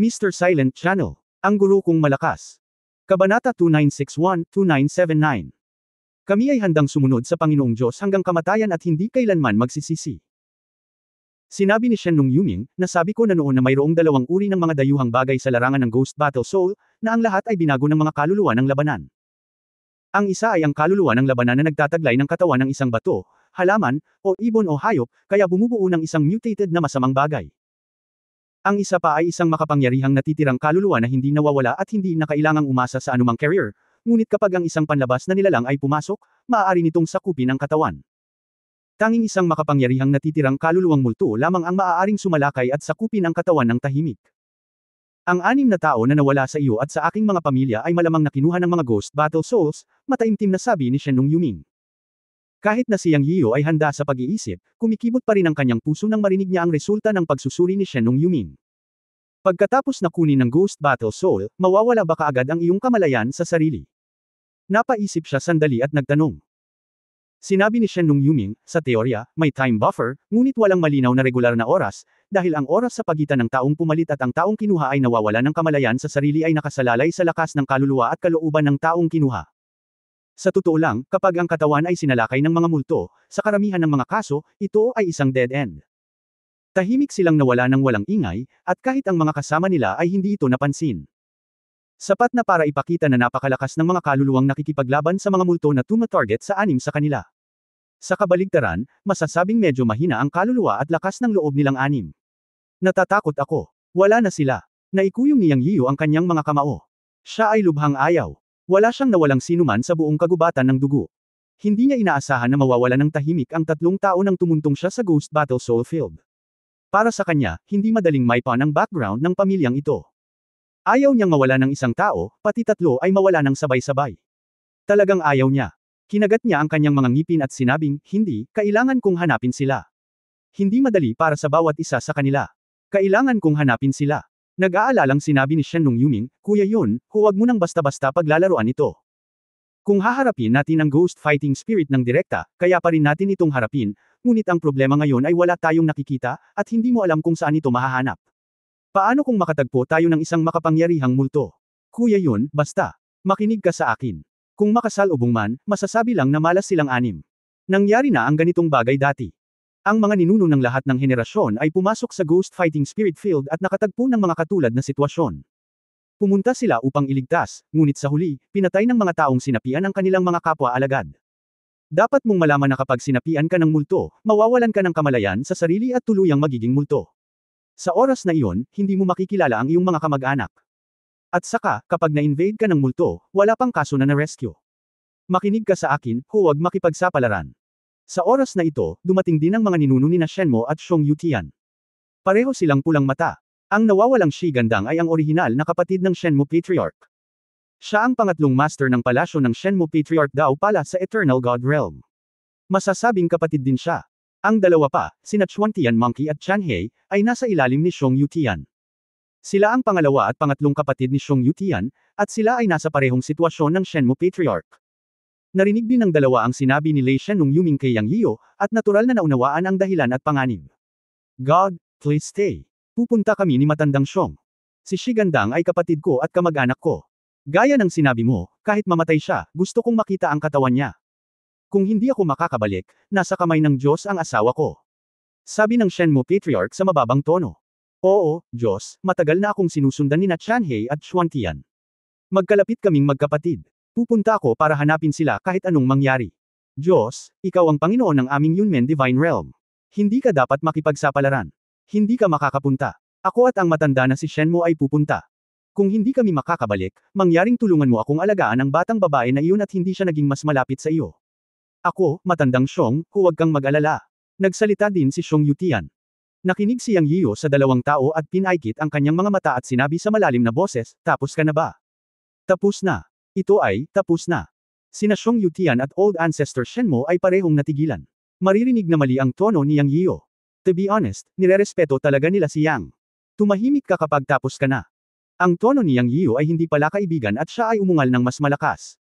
Mr. Silent Channel. Ang guro kong malakas. Kabanata 2961-2979. Kami ay handang sumunod sa Panginoong Diyos hanggang kamatayan at hindi kailanman magsisisi. Sinabi ni Shen Nung Yuming, nasabi ko na noon na mayroong dalawang uri ng mga dayuhang bagay sa larangan ng Ghost Battle Soul, na ang lahat ay binago ng mga kaluluwa ng labanan. Ang isa ay ang kaluluwa ng labanan na nagtataglay ng katawan ng isang bato, halaman, o ibon o hayop, kaya bumubuo ng isang mutated na masamang bagay. Ang isa pa ay isang makapangyarihang natitirang kaluluwa na hindi nawawala at hindi na kailangang umasa sa anumang carrier, ngunit kapag ang isang panlabas na nilalang ay pumasok, maaari nitong sakupin ang katawan. Tanging isang makapangyarihang natitirang kaluluwang multo lamang ang maaaring sumalakay at sakupin ang katawan ng tahimik. Ang 6 na tao na nawala sa iyo at sa aking mga pamilya ay malamang nakinuha ng mga Ghost Battle Souls, mataimtim na sabi ni Shen Nung Yuming. Kahit na si Yang Yiyo ay handa sa pag-iisip, kumikibot pa rin ang kanyang puso nang marinig niya ang resulta ng pagsusuri ni Shen Nung Yuming. Pagkatapos na kunin ng Ghost Battle Soul, mawawala ba kaagad ang iyong kamalayan sa sarili? Napaisip siya sandali at nagtanong. Sinabi ni Shen Nung Yuming, sa teorya, may time buffer, ngunit walang malinaw na regular na oras, dahil ang oras sa pagitan ng taong pumalit at ang taong kinuha ay nawawala ng kamalayan sa sarili ay nakasalalay sa lakas ng kaluluwa at kalooban ng taong kinuha. Sa totoo lang, kapag ang katawan ay sinalakay ng mga multo, sa karamihan ng mga kaso, ito ay isang dead end. Tahimik silang nawala ng walang ingay, at kahit ang mga kasama nila ay hindi ito napansin. Sapat na para ipakita na napakalakas ng mga kaluluwang nakikipaglaban sa mga multo na tumatarget sa 6 sa kanila. Sa kabaligtaran, masasabing medyo mahina ang kaluluwa at lakas ng loob nilang 6. Natatakot ako. Wala na sila. Naikuyom ni Yang Yiyo ang kanyang mga kamao. Siya ay lubhang ayaw. Wala siyang nawalang sinuman sa buong kagubatan ng dugo. Hindi niya inaasahan na mawawala ng tahimik ang 3 tao nang tumuntong siya sa Ghost Battle Soul Field. Para sa kanya, hindi madaling maipan ang background ng pamilyang ito. Ayaw niyang mawala ng isang tao, pati 3 ay mawala ng sabay-sabay. Talagang ayaw niya. Kinagat niya ang kanyang mga ngipin at sinabing, hindi, kailangan kong hanapin sila. Hindi madali para sa bawat isa sa kanila. Kailangan kong hanapin sila. Nag-aalalang sinabi ni Shen Nung Yuming, Kuya Yun, huwag mo nang basta-basta paglalaruan ito. Kung haharapin natin ang ghost fighting spirit ng direkta, kaya pa rin natin itong harapin, ngunit ang problema ngayon ay wala tayong nakikita, at hindi mo alam kung saan ito mahahanap. Paano kung makatagpo tayo ng isang makapangyarihang multo? Kuya Yun, basta. Makinig ka sa akin. Kung makasalubong man, masasabi lang na malas silang 6. Nangyari na ang ganitong bagay dati. Ang mga ninuno ng lahat ng henerasyon ay pumasok sa Ghost Fighting Spirit Field at nakatagpo ng mga katulad na sitwasyon. Pumunta sila upang iligtas, ngunit sa huli, pinatay ng mga taong sinapian ang kanilang mga kapwa-alagad. Dapat mong malaman na kapag sinapian ka ng multo, mawawalan ka ng kamalayan sa sarili at tuluyang magiging multo. Sa oras na iyon, hindi mo makikilala ang iyong mga kamag-anak. At saka, kapag na-invade ka ng multo, wala pang kaso na na-rescue. Makinig ka sa akin, huwag makipagsapalaran. Sa oras na ito, dumating din ang mga ninuno ni Shenmo at Xiong Yutian. Pareho silang pulang mata. Ang nawawalang Shi Gandang ay ang orihinal na kapatid ng Shenmo Patriarch. Siya ang pangatlong master ng palasyo ng Shenmo Patriarch daw pala sa Eternal God Realm. Masasabing kapatid din siya. Ang dalawa pa, sina Chuantian Monkey at Chanhei, ay nasa ilalim ni Xiong Yutian. Sila ang pangalawa at pangatlong kapatid ni Xiong Yutian, at sila ay nasa parehong sitwasyon ng Shenmo Patriarch. Narinig din ng dalawa ang sinabi ni Lei Shen Nung Yuming kay Yang Yiyo, at natural na naunawaan ang dahilan at panganib. God, please stay. Pupunta kami ni Matandang Xiong. Si Shi Gandang ay kapatid ko at kamag-anak ko. Gaya ng sinabi mo, kahit mamatay siya, gusto kong makita ang katawan niya. Kung hindi ako makakabalik, nasa kamay ng Diyos ang asawa ko. Sabi ng Shenmo Patriarch sa mababang tono. Oo, Diyos, matagal na akong sinusundan ni Chanhei at Chuantian. Magkalapit kaming magkapatid. Pupunta ako para hanapin sila kahit anong mangyari. Diyos, ikaw ang Panginoon ng aming Yunmen Divine Realm. Hindi ka dapat makipagsapalaran. Hindi ka makakapunta. Ako at ang matanda na si Shenmo ay pupunta. Kung hindi kami makakabalik, mangyaring tulungan mo akong alagaan ang batang babae na iyon at hindi siya naging mas malapit sa iyo. Ako, Matandang Xiong, huwag kang mag-alala. Nagsalita din si Xiong Yutian. Nakinig si Yang Yiyo sa 2 tao at pinaikit ang kanyang mga mata at sinabi sa malalim na boses, tapos ka na ba? Tapos na. Ito ay, tapos na. Sina Xiong Yutian at Old Ancestor Shenmo ay parehong natigilan. Maririnig na mali ang tono ni Yang Yiyo. To be honest, nirerespeto talaga nila si Yang. Tumahimik ka kapag tapos ka na. Ang tono ni Yang Yiyo ay hindi pala kaibigan at siya ay umungal ng mas malakas.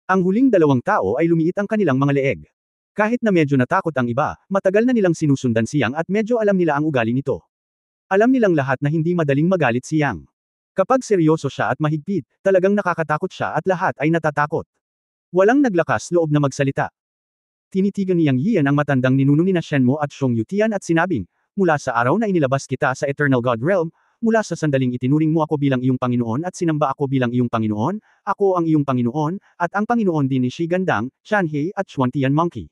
Ang huling 2 tao ay lumiit ang kanilang mga leeg. Kahit na medyo natakot ang iba, matagal na nilang sinusundan si Yang at medyo alam nila ang ugali nito. Alam nilang lahat na hindi madaling magalit si Yang. Kapag seryoso siya at mahigpit, talagang nakakatakot siya at lahat ay natatakot. Walang naglakas loob na magsalita. Tinitigan ni Yang Yian ang matandang ninuno ni Shenmo at Xiong Yutian at sinabing, mula sa araw na inilabas kita sa Eternal God Realm, mula sa sandaling itinuring mo ako bilang iyong Panginoon at sinamba ako bilang iyong Panginoon, ako ang iyong Panginoon, at ang Panginoon din ni Shi Gandang, Chanhe at Xuantian Monkey.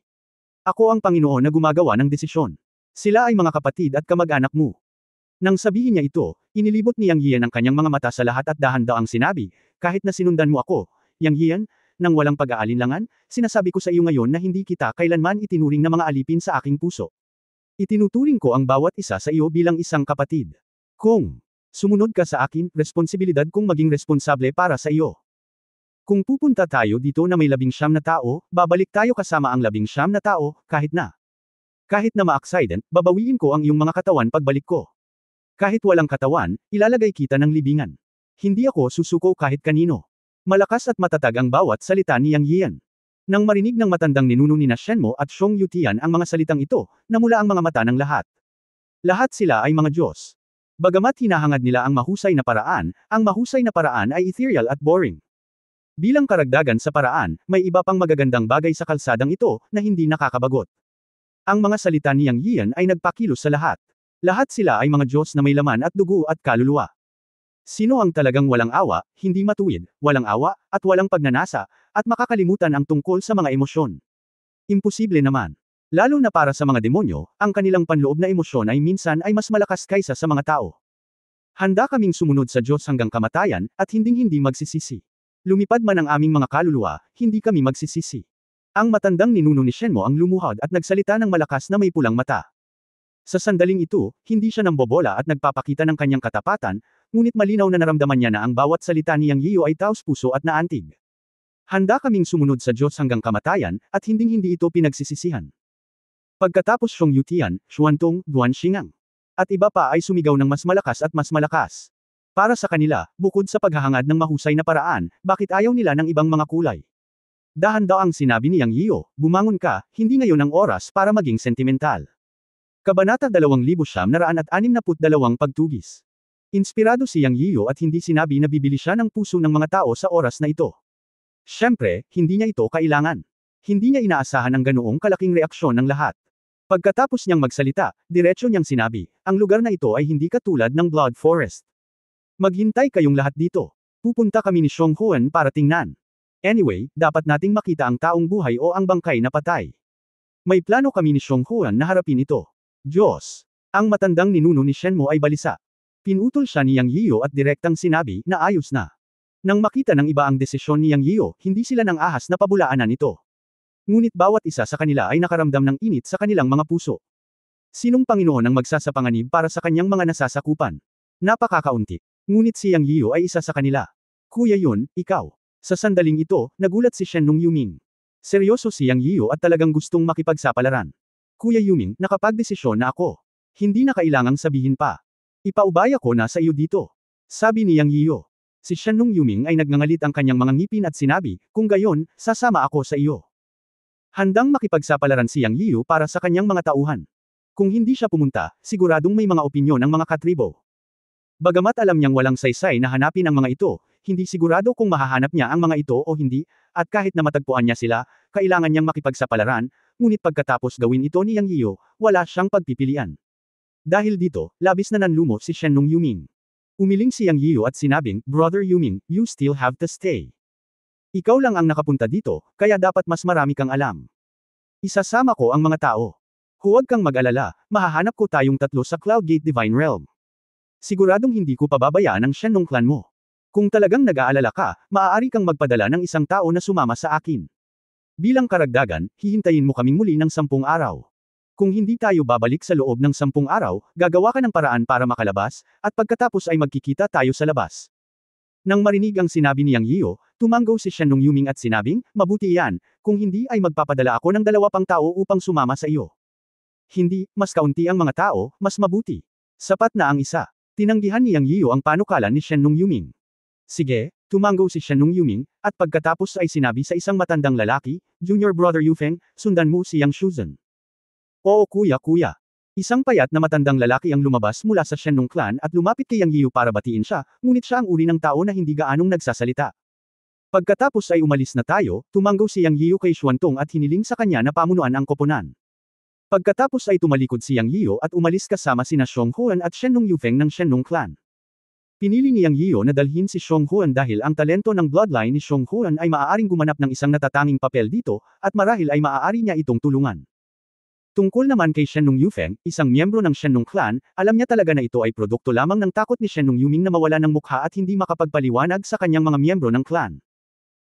Ako ang Panginoon na gumagawa ng desisyon. Sila ay mga kapatid at kamag-anak mo. Nang sabihin niya ito, inilibot ni Yang Yian ang kanyang mga mata sa lahat at dahan-daang sinabi, kahit na sinundan mo ako, Yang Yian, nang walang pag-aalinlangan, sinasabi ko sa iyo ngayon na hindi kita kailanman itinuring na mga alipin sa aking puso. Itinuturing ko ang bawat isa sa iyo bilang isang kapatid. Kung sumunod ka sa akin, responsibilidad kong maging responsable para sa iyo. Kung pupunta tayo dito na may 19 na tao, babalik tayo kasama ang 19 na tao, kahit na ma-accident, babawiin ko ang iyong mga katawan pagbalik ko. Kahit walang katawan, ilalagay kita ng libingan. Hindi ako susuko kahit kanino. Malakas at matatag ang bawat salita ni Yang Yian. Nang marinig ng matandang ninuno ni Shenmo at Xiong Yutian ang mga salitang ito, namula ang mga mata ng lahat. Lahat sila ay mga Diyos. Bagamat hinahangad nila ang mahusay na paraan ay ethereal at boring. Bilang karagdagan sa paraan, may iba pang magagandang bagay sa kalsadang ito na hindi nakakabagot. Ang mga salita ni Yang Yian ay nagpakilos sa lahat. Lahat sila ay mga Diyos na may laman at dugo at kaluluwa. Sino ang talagang walang awa, hindi matuwid, walang awa, at walang pagnanasa, at makakalimutan ang tungkol sa mga emosyon? Imposible naman. Lalo na para sa mga demonyo, ang kanilang panloob na emosyon ay minsan ay mas malakas kaysa sa mga tao. Handa kaming sumunod sa Diyos hanggang kamatayan, at hinding-hindi magsisisi. Lumipad man ang aming mga kaluluwa, hindi kami magsisisi. Ang matandang ninuno ni Shenmo ang lumuhod at nagsalita ng malakas na may pulang mata. Sa sandaling ito, hindi siya nambobola at nagpapakita ng kanyang katapatan, ngunit malinaw na naramdaman niya na ang bawat salita ni Yang Yiu ay taos-puso at naantig. Handa kaming sumunod sa Diyos hanggang kamatayan, at hinding-hindi ito pinagsisisihan. Pagkatapos Xiong Yutian, Xuantong, Duan Xingang, at iba pa ay sumigaw ng mas malakas at mas malakas. Para sa kanila, bukod sa paghahangad ng mahusay na paraan, bakit ayaw nila ng ibang mga kulay? Dahan-daang sinabi ni Yang Yiu, bumangon ka, hindi ngayon ang oras para maging sentimental. Kabanata 2962 Pagtugis. Inspirado si Yang Yiu at hindi sinabi na bibili siya ng puso ng mga tao sa oras na ito. Siyempre, hindi niya ito kailangan. Hindi niya inaasahan ang ganoong kalaking reaksyon ng lahat. Pagkatapos niyang magsalita, diretso niyang sinabi, ang lugar na ito ay hindi katulad ng Blood Forest. Maghintay kayong lahat dito. Pupunta kami ni Xiong Huan para tingnan. Anyway, dapat nating makita ang taong buhay o ang bangkay na patay. May plano kami ni Xiong Huan na harapin ito. Diyos! Ang matandang ninuno ni Shenmo ay balisa. Pinutol siya ni Yang Yiu at direktang sinabi na ayos na. Nang makita ng iba ang desisyon ni Yang Yiu, hindi sila nang ahas na pabulaanan ito. Ngunit bawat isa sa kanila ay nakaramdam ng init sa kanilang mga puso. Sinong Panginoon ang magsasapanganib para sa kanyang mga nasasakupan? Napakakaunti. Ngunit si Yang Yiu ay isa sa kanila. Kuya Yun, ikaw. Sa sandaling ito, nagulat si Shen Nung Yuming. Seryoso si Yang Yiu at talagang gustong makipagsapalaran. Kuya Yuming, nakapagdesisyon na ako. Hindi na kailangang sabihin pa. Ipaubaya ko na sa iyo dito. Sabi ni Yang Yiu. Si Shen Nung Yuming ay nagngangalit ang kanyang mga ngipin at sinabi, kung gayon, sasama ako sa iyo. Handang makipagsapalaran si Yang Yiu para sa kanyang mga tauhan. Kung hindi siya pumunta, siguradong may mga opinyon ang mga katribo. Bagamat alam niyang walang saysay na hanapin ang mga ito, hindi sigurado kung mahahanap niya ang mga ito o hindi, at kahit na matagpuan niya sila, kailangan niyang makipagsapalaran, ngunit pagkatapos gawin ito ni Yang Yiu, wala siyang pagpipilian. Dahil dito, labis na nanlumo si Shen Nung Yuming. Umiling si Yang Yiu at sinabing, Brother Yuming, you still have to stay. Ikaw lang ang nakapunta dito, kaya dapat mas marami kang alam. Isasama ko ang mga tao. Huwag kang mag-alala, mahahanap ko tayong tatlo sa Cloud Gate Divine Realm. Siguradong hindi ko pababayaan ang Shen Nung clan mo. Kung talagang nag-aalala ka, maaari kang magpadala ng isang tao na sumama sa akin. Bilang karagdagan, hihintayin mo kaming muli ng 10 araw. Kung hindi tayo babalik sa loob ng 10 araw, gagawa ka ng paraan para makalabas, at pagkatapos ay magkikita tayo sa labas. Nang marinig ang sinabi ni Yang Yiu, tumanggaw si Shen Nung Yuming at sinabing, mabuti yan, kung hindi ay magpapadala ako ng 2 pang tao upang sumama sa iyo. Hindi, mas kaunti ang mga tao, mas mabuti. Sapat na ang isa. Tinanggihan ni Yang Yiu ang panukalan ni Shen Nung Yuming. Sige, tumanggaw si Shen Nung Yuming, at pagkatapos ay sinabi sa isang matandang lalaki, Junior Brother Yufeng, sundan mo si Yang Shuzhen. Oo kuya. Isang payat na matandang lalaki ang lumabas mula sa Shenlong clan at lumapit kay Yang Yiu para batiin siya, ngunit siya ang uri ng tao na hindi gaanong nagsasalita. Pagkatapos ay umalis na tayo, tumango si Yang Yiu kay Xuantong at hiniling sa kanya na pamunuan ang koponan. Pagkatapos ay tumalikod si Yang Yiu at umalis kasama sina Xiong Huan at Shenlong Yufeng ng Shenlong clan. Pinili ni Yang Yiu na dalhin si Xiong Huan dahil ang talento ng bloodline ni Xiong Huan ay maaaring gumanap ng isang natatanging papel dito, at marahil ay maaari niya itong tulungan. Tungkol naman kay Shenlong Yufeng, isang miyembro ng Shenlong clan, alam niya talaga na ito ay produkto lamang ng takot ni Shenlong Yuming na mawala ng mukha at hindi makapagpaliwanag sa kanyang mga miyembro ng clan.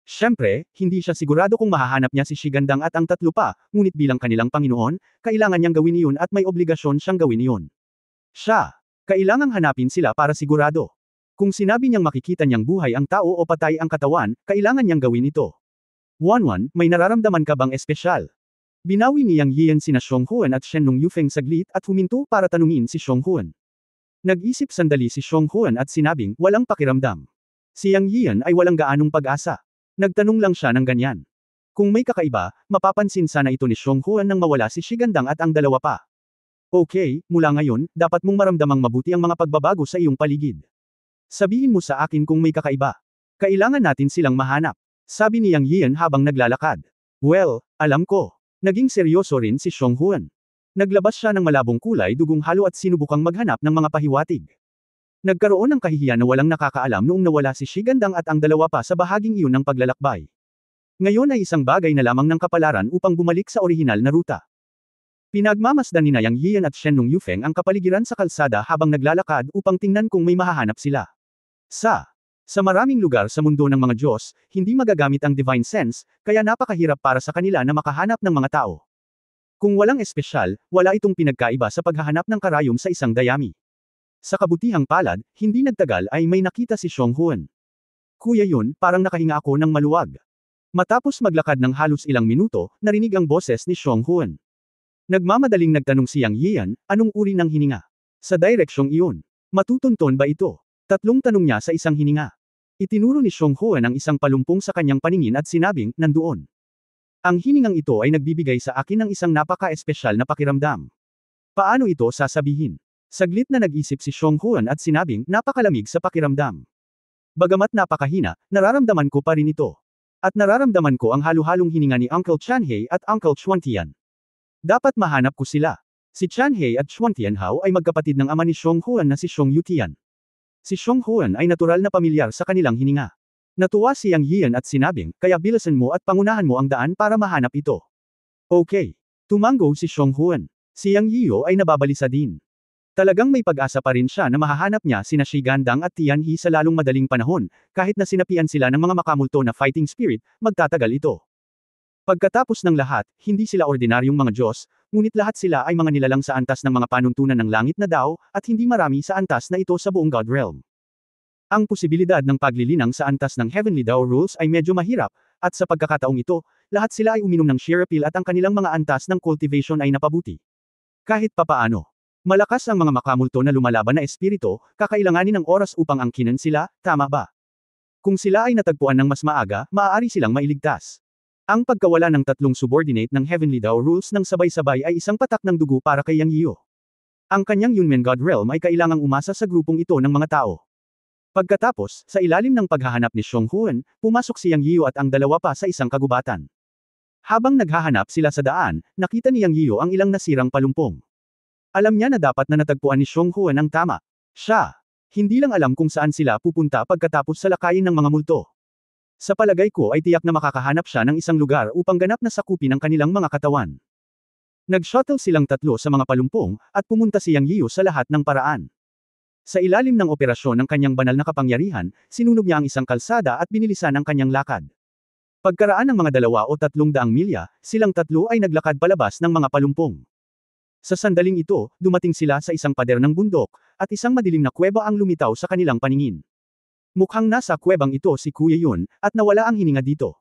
Siyempre, hindi siya sigurado kung mahahanap niya si Shigandang at ang tatlo pa, ngunit bilang kanilang Panginoon, kailangan niyang gawin iyon at may obligasyon siyang gawin iyon. Kailangang hanapin sila para sigurado. Kung sinabi niyang makikita niyang buhay ang tao o patay ang katawan, kailangan niyang gawin ito. Wanwan, may nararamdaman ka bang espesyal? Binawi ni Yang Yian sina Xiong Huan at Shenlong Yufeng saglit at huminto para tanungin si Xiong Huan. Nag-isip sandali si Xiong Huan at sinabing, walang pakiramdam. Si Yang Yian ay walang gaanong pag-asa. Nagtanong lang siya ng ganyan. Kung may kakaiba, mapapansin sana ito ni Xiong Huan nang mawala si Shigandang at ang dalawa pa. Okay, mula ngayon, dapat mong maramdamang mabuti ang mga pagbabago sa iyong paligid. Sabihin mo sa akin kung may kakaiba. Kailangan natin silang mahanap. Sabi ni Yang Yian habang naglalakad. Well, alam ko. Naging seryoso rin si Xiong Huan. Naglabas siya ng malabong kulay dugong halo at sinubukang maghanap ng mga pahiwatig. Nagkaroon ng kahihiyan na walang nakakaalam noong nawala si Shigandang at ang dalawa pa sa bahaging iyon ng paglalakbay. Ngayon ay isang bagay na lamang ng kapalaran upang bumalik sa orihinal na ruta. Pinagmamasdan ni Yang Yian at Shenlong Yufeng ang kapaligiran sa kalsada habang naglalakad upang tingnan kung may mahahanap sila. Sa maraming lugar sa mundo ng mga Diyos, hindi magagamit ang divine sense, kaya napakahirap para sa kanila na makahanap ng mga tao. Kung walang espesyal, wala itong pinagkaiba sa paghahanap ng karayom sa isang dayami. Sa kabutihang palad, hindi nagtagal ay may nakita si Xiong Huan. Kuya yun, parang nakahinga ako ng maluwag. Matapos maglakad ng halos ilang minuto, narinig ang boses ni Xiong Huan. Nagmamadaling nagtanong si Yang Yian, anong uri ng hininga? Sa direksyong iyon. Matutunton ba ito? Tatlong tanong niya sa isang hininga. Itinuro ni Xiong Huan ang isang palumpong sa kanyang paningin at sinabing, nandoon. Ang hiningang ito ay nagbibigay sa akin ng isang napaka-espesyal na pakiramdam. Paano ito sasabihin? Saglit na nag-isip si Xiong Huan at sinabing, napakalamig sa pakiramdam. Bagamat napakahina, nararamdaman ko pa rin ito. At nararamdaman ko ang halo-halong hininga ni Uncle Chanhei at Uncle Xuantian. Dapat mahanap ko sila. Si Chanhei at Xuantianhao ay magkapatid ng ama ni Xiong Huan na si Xiong Yutian. Si Xiong Huan ay natural na pamilyar sa kanilang hininga. Natuwa si Yang Yian at sinabing, kaya bilisan mo at pangunahan mo ang daan para mahanap ito. Okay. Tumango si Xiong Huan. Si Yang Yiu ay nababalisa din. Talagang may pag-asa pa rin siya na mahahanap niya sina Shigandang at Tianhe sa lalong madaling panahon, kahit na sinapian sila ng mga makamulto na fighting spirit, magtatagal ito. Pagkatapos ng lahat, hindi sila ordinaryong mga Diyos, ngunit lahat sila ay mga nilalang sa antas ng mga panuntunan ng langit na Dao, at hindi marami sa antas na ito sa buong God Realm. Ang posibilidad ng paglilinang sa antas ng Heavenly Dao Rules ay medyo mahirap, at sa pagkakataong ito, lahat sila ay uminom ng Shirapil at ang kanilang mga antas ng cultivation ay napabuti. Kahit papaano. Malakas ang mga makamulto na lumalaban na espiritu, kakailanganin ng oras upang angkinin sila, tama ba? Kung sila ay natagpuan ng mas maaga, maaari silang mailigtas. Ang pagkawala ng tatlong subordinate ng Heavenly Dao Rules ng sabay-sabay ay isang patak ng dugo para kay Yang Yiu. Ang kanyang Yunmen God Realm ay kailangang umasa sa grupong ito ng mga tao. Pagkatapos, sa ilalim ng paghahanap ni Xiong Huan, pumasok si Yang Yiu at ang dalawa pa sa isang kagubatan. Habang naghahanap sila sa daan, nakita ni Yang Yiu ang ilang nasirang palumpong. Alam niya na dapat na natagpuan ni Xiong Huan ang tama. Hindi lang alam kung saan sila pupunta pagkatapos salakayin ng mga multo. Sa palagay ko ay tiyak na makakahanap siya ng isang lugar upang ganap na sakupin ang kanilang mga katawan. Nag-shuttle silang tatlo sa mga palumpong, at pumunta si Yang Yiu sa lahat ng paraan. Sa ilalim ng operasyon ng kanyang banal na kapangyarihan, sinunog niya ang isang kalsada at binilisan ang kanyang lakad. Pagkaraan ng mga 2 o 300 milya, silang tatlo ay naglakad palabas ng mga palumpong. Sa sandaling ito, dumating sila sa isang pader ng bundok, at isang madilim na kuweba ang lumitaw sa kanilang paningin. Mukhang nasa kuwebang ito si Kuya Yun, at nawala ang hininga dito.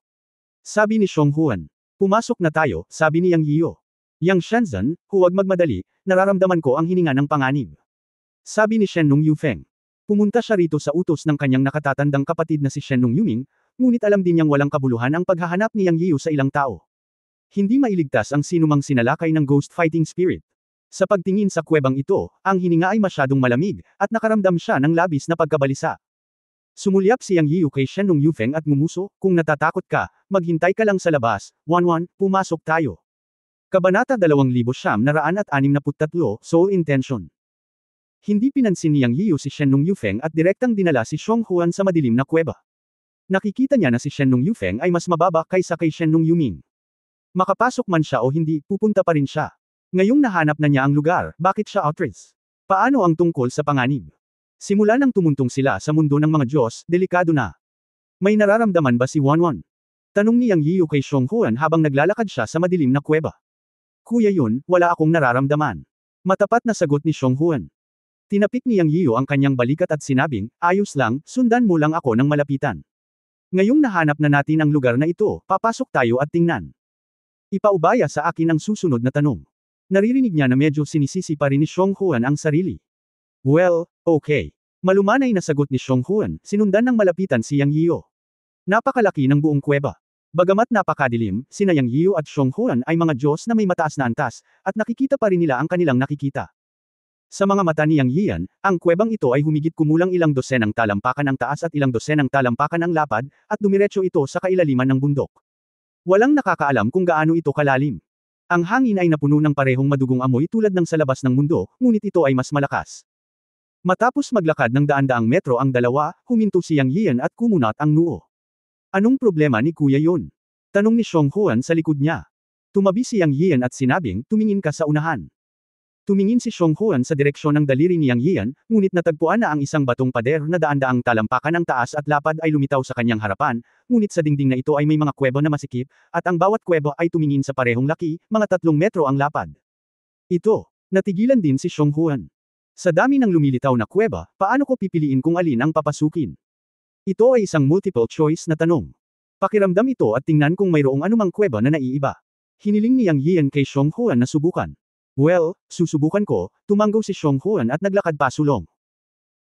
Sabi ni Xiong Huan. Pumasok na tayo, sabi ni Yang Yiu. Yang Shenzhen, huwag magmadali, nararamdaman ko ang hininga ng panganib. Sabi ni Shenlong Yufeng. Pumunta siya rito sa utos ng kanyang nakatatandang kapatid na si Shenlong Yuming, ngunit alam din niyang walang kabuluhan ang paghahanap ni Yang Yiu sa ilang tao. Hindi mailigtas ang sinumang sinalakay ng ghost fighting spirit. Sa pagtingin sa kuwebang ito, ang hininga ay masyadong malamig, at nakaramdam siya ng labis na pagkabalisa. Sumulyap si Yang Yiyu kay Shenlong Yufeng at ngumuso, kung natatakot ka, maghintay ka lang sa labas, Wanwan, pumasok tayo. Kabanata 2963, Soul Intention. Hindi pinansin ni Yang Yiyu si Shenlong Yufeng at direktang dinala si Xiong Huan sa madilim na kuweba. Nakikita niya na si Shenlong Yufeng ay mas mababa kaysa kay Shenlong Yuming. Makapasok man siya o hindi, pupunta pa rin siya. Ngayong nahanap na niya ang lugar, bakit siya outrage? Paano ang tungkol sa panganib? Simula nang tumuntong sila sa mundo ng mga Diyos, delikado na. May nararamdaman ba si Wanwan? Tanong ni Yang Yiyu kay Xiong Huan habang naglalakad siya sa madilim na kuweba. Kuya yun, wala akong nararamdaman. Matapat na sagot ni Xiong Huan. Tinapik ni Yang Yiyu ang kanyang balikat at sinabing, ayos lang, sundan mo lang ako ng malapitan. Ngayong nahanap na natin ang lugar na ito, papasok tayo at tingnan. Ipaubaya sa akin ang susunod na tanong. Naririnig niya na medyo sinisisi pa rin ni Xiong Huan ang sarili. Well, okay. Malumanay na sagot ni Xiong Huan, sinundan ng malapitan si Yang Yiyu. Napakalaki ng buong kuweba. Bagamat napakadilim, sina Yang Yiyu at Xiong Huan ay mga Diyos na may mataas na antas, at nakikita pa rin nila ang kanilang nakikita. Sa mga mata ni Yang Yian, ang kuwebang ito ay humigit kumulang ilang dosenang talampakan ang taas at ilang dosenang talampakan ang lapad, at dumiretso ito sa kailaliman ng bundok. Walang nakakaalam kung gaano ito kalalim. Ang hangin ay napuno ng parehong madugong amoy tulad ng sa labas ng mundo, ngunit ito ay mas malakas. Matapos maglakad ng daan-daang metro ang dalawa, huminto si Yang Yian at kumunat ang noo. Anong problema ni Kuya yun? Tanong ni Xiong Huan sa likod niya. Tumabi si Yang Yian at sinabing, tumingin ka sa unahan. Tumingin si Xiong Huan sa direksyon ng daliri ni Yang Yian, ngunit natagpuan na ang isang batong pader na daan-daang talampakan ng taas at lapad ay lumitaw sa kanyang harapan, ngunit sa dingding na ito ay may mga kuweba na masikip, at ang bawat kuweba ay tumingin sa parehong laki, mga 3 metro ang lapad. Ito, natigilan din si Xiong Huan. Sa dami ng lumilitaw na kuweba, paano ko pipiliin kung alin ang papasukin? Ito ay isang multiple choice na tanong. Pakiramdam ito at tingnan kung mayroong anumang kuweba na naiiba. Hiniling ni Yang Yian kay Xiong Huan na subukan. Well, susubukan ko, tumanggo si Xiong Huan at naglakad pasulong.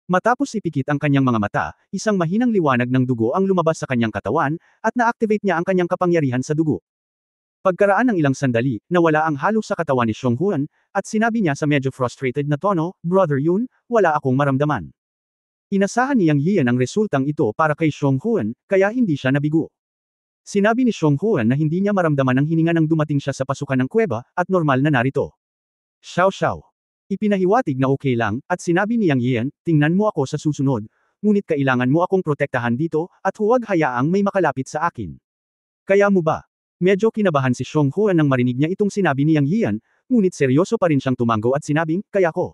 Matapos ipikit ang kanyang mga mata, isang mahinang liwanag ng dugo ang lumabas sa kanyang katawan, at na-activate niya ang kanyang kapangyarihan sa dugo. Pagkaraan ng ilang sandali, nawala ang halo sa katawan ni Xiong Huan, at sinabi niya sa medyo frustrated na tono, Brother Yun, wala akong maramdaman. Inasahan ni Yang Yian ang resultang ito para kay Xiong Huan, kaya hindi siya nabigo. Sinabi ni Xiong Huan na hindi niya maramdaman ang hininga nang dumating siya sa pasukan ng kuweba, at normal na narito. Xiao Xiao. Ipinahiwatig na okay lang, at sinabi ni Yang Yian, tingnan mo ako sa susunod, ngunit kailangan mo akong protektahan dito, at huwag hayaang may makalapit sa akin. Kaya mo ba? Medyo kinabahan si Xiong Huan nang marinig niya itong sinabi ni Yang Yian, ngunit seryoso pa rin siyang tumanggo at sinabing, kaya ko.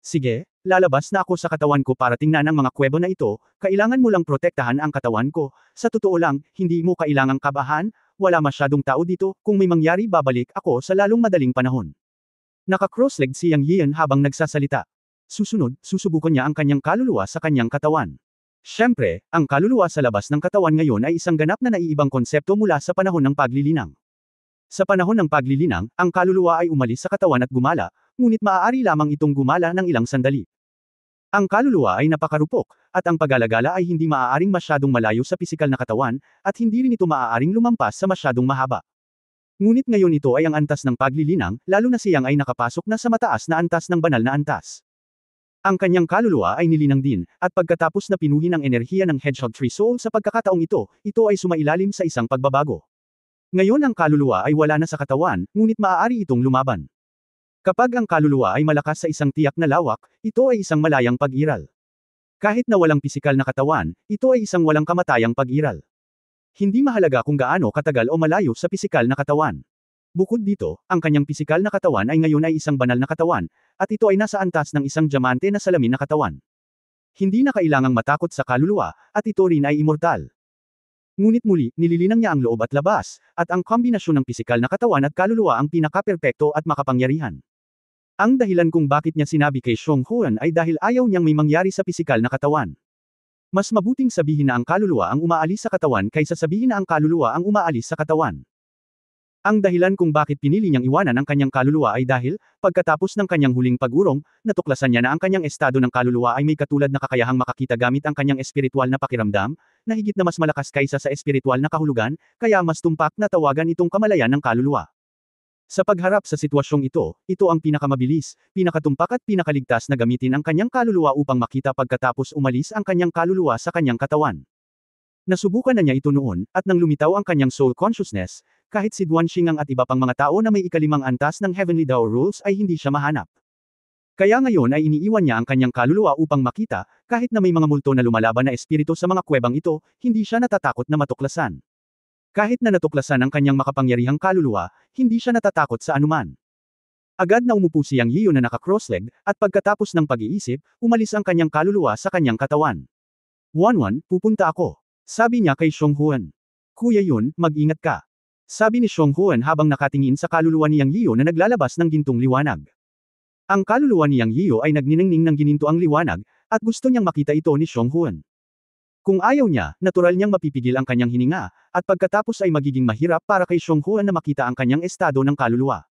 Sige, lalabas na ako sa katawan ko para tingnan ang mga kuweba na ito, kailangan mo lang protektahan ang katawan ko, sa totoo lang, hindi mo kailangang kabahan, wala masyadong tao dito, kung may mangyari babalik ako sa lalong madaling panahon. Naka-cross-legged si Yang Yian habang nagsasalita. Susunod, susubukan niya ang kanyang kaluluwa sa kanyang katawan. Siyempre, ang kaluluwa sa labas ng katawan ngayon ay isang ganap na naiibang konsepto mula sa panahon ng paglilinang. Sa panahon ng paglilinang, ang kaluluwa ay umalis sa katawan at gumala, ngunit maaari lamang itong gumala ng ilang sandali. Ang kaluluwa ay napakarupok, at ang pag-alagala ay hindi maaaring masyadong malayo sa pisikal na katawan, at hindi rin ito maaaring lumampas sa masyadong mahaba. Ngunit ngayon ito ay ang antas ng paglilinang, lalo na siyang ay nakapasok na sa mataas na antas ng banal na antas. Ang kanyang kaluluwa ay nilinang din, at pagkatapos na pinuhin ang enerhiya ng Hedgehog Tree Soul sa pagkakataong ito ay sumailalim sa isang pagbabago. Ngayon ang kaluluwa ay wala na sa katawan, ngunit maaari itong lumaban. Kapag ang kaluluwa ay malakas sa isang tiyak na lawak, ito ay isang malayang pag-iral. Kahit na walang pisikal na katawan, ito ay isang walang kamatayang pag-iral. Hindi mahalaga kung gaano katagal o malayo sa pisikal na katawan. Bukod dito, ang kanyang pisikal na katawan ay ngayon ay isang banal na katawan, at ito ay nasa antas ng isang diamante na salamin na katawan. Hindi na kailangang matakot sa kaluluwa, at ito rin ay immortal. Ngunit muli, nililinang niya ang loob at labas, at ang kombinasyon ng pisikal na katawan at kaluluwa ang pinaka-perpekto at makapangyarihan. Ang dahilan kung bakit niya sinabi kay Xiong Huan ay dahil ayaw niyang may mangyari sa pisikal na katawan. Mas mabuting sabihin na ang kaluluwa ang umaalis sa katawan kaysa sabihin na ang kaluluwa ang umaalis sa katawan. Ang dahilan kung bakit pinili niyang iwanan ang kanyang kaluluwa ay dahil, pagkatapos ng kanyang huling pag-urong, natuklasan niya na ang kanyang estado ng kaluluwa ay may katulad na kakayahang makakita gamit ang kanyang espiritual na pakiramdam, na higit na mas malakas kaysa sa espiritual na kahulugan, kaya mas tumpak na tawagan itong kamalayan ng kaluluwa. Sa pagharap sa sitwasyong ito ang pinakamabilis, pinakatumpak at pinakaligtas na gamitin ang kanyang kaluluwa upang makita pagkatapos umalis ang kanyang kaluluwa sa kanyang katawan. Nasubukan na niya ito noon, at nang lumitaw ang kanyang soul consciousness, kahit si Duan Xingang at iba pang mga tao na may ikalimang antas ng Heavenly Dao Rules ay hindi siya mahanap. Kaya ngayon ay iniiwan niya ang kanyang kaluluwa upang makita, kahit na may mga multo na lumalaban na espiritu sa mga kuwebang ito, hindi siya natatakot na matuklasan. Kahit na natuklasan ang kanyang makapangyarihang kaluluwa, hindi siya natatakot sa anuman. Agad na umupo si Yang Yiyo na naka-cross-legged, at pagkatapos ng pag-iisip, umalis ang kanyang kaluluwa sa kanyang katawan. Wanwan, pupunta ako. Sabi niya kay Xionghuan. Kuya Yun, mag-ingat ka. Sabi ni Xionghuan habang nakatingin sa kaluluwa ni Yang Yiyo na naglalabas ng gintong liwanag. Ang kaluluwa ni Yang Yiyo ay nagniningning ng ginintoang liwanag, at gusto niyang makita ito ni Xionghuan. Kung ayaw niya, natural niyang mapipigil ang kanyang hininga, at pagkatapos ay magiging mahirap para kay Xionghuan na makita ang kanyang estado ng kaluluwa.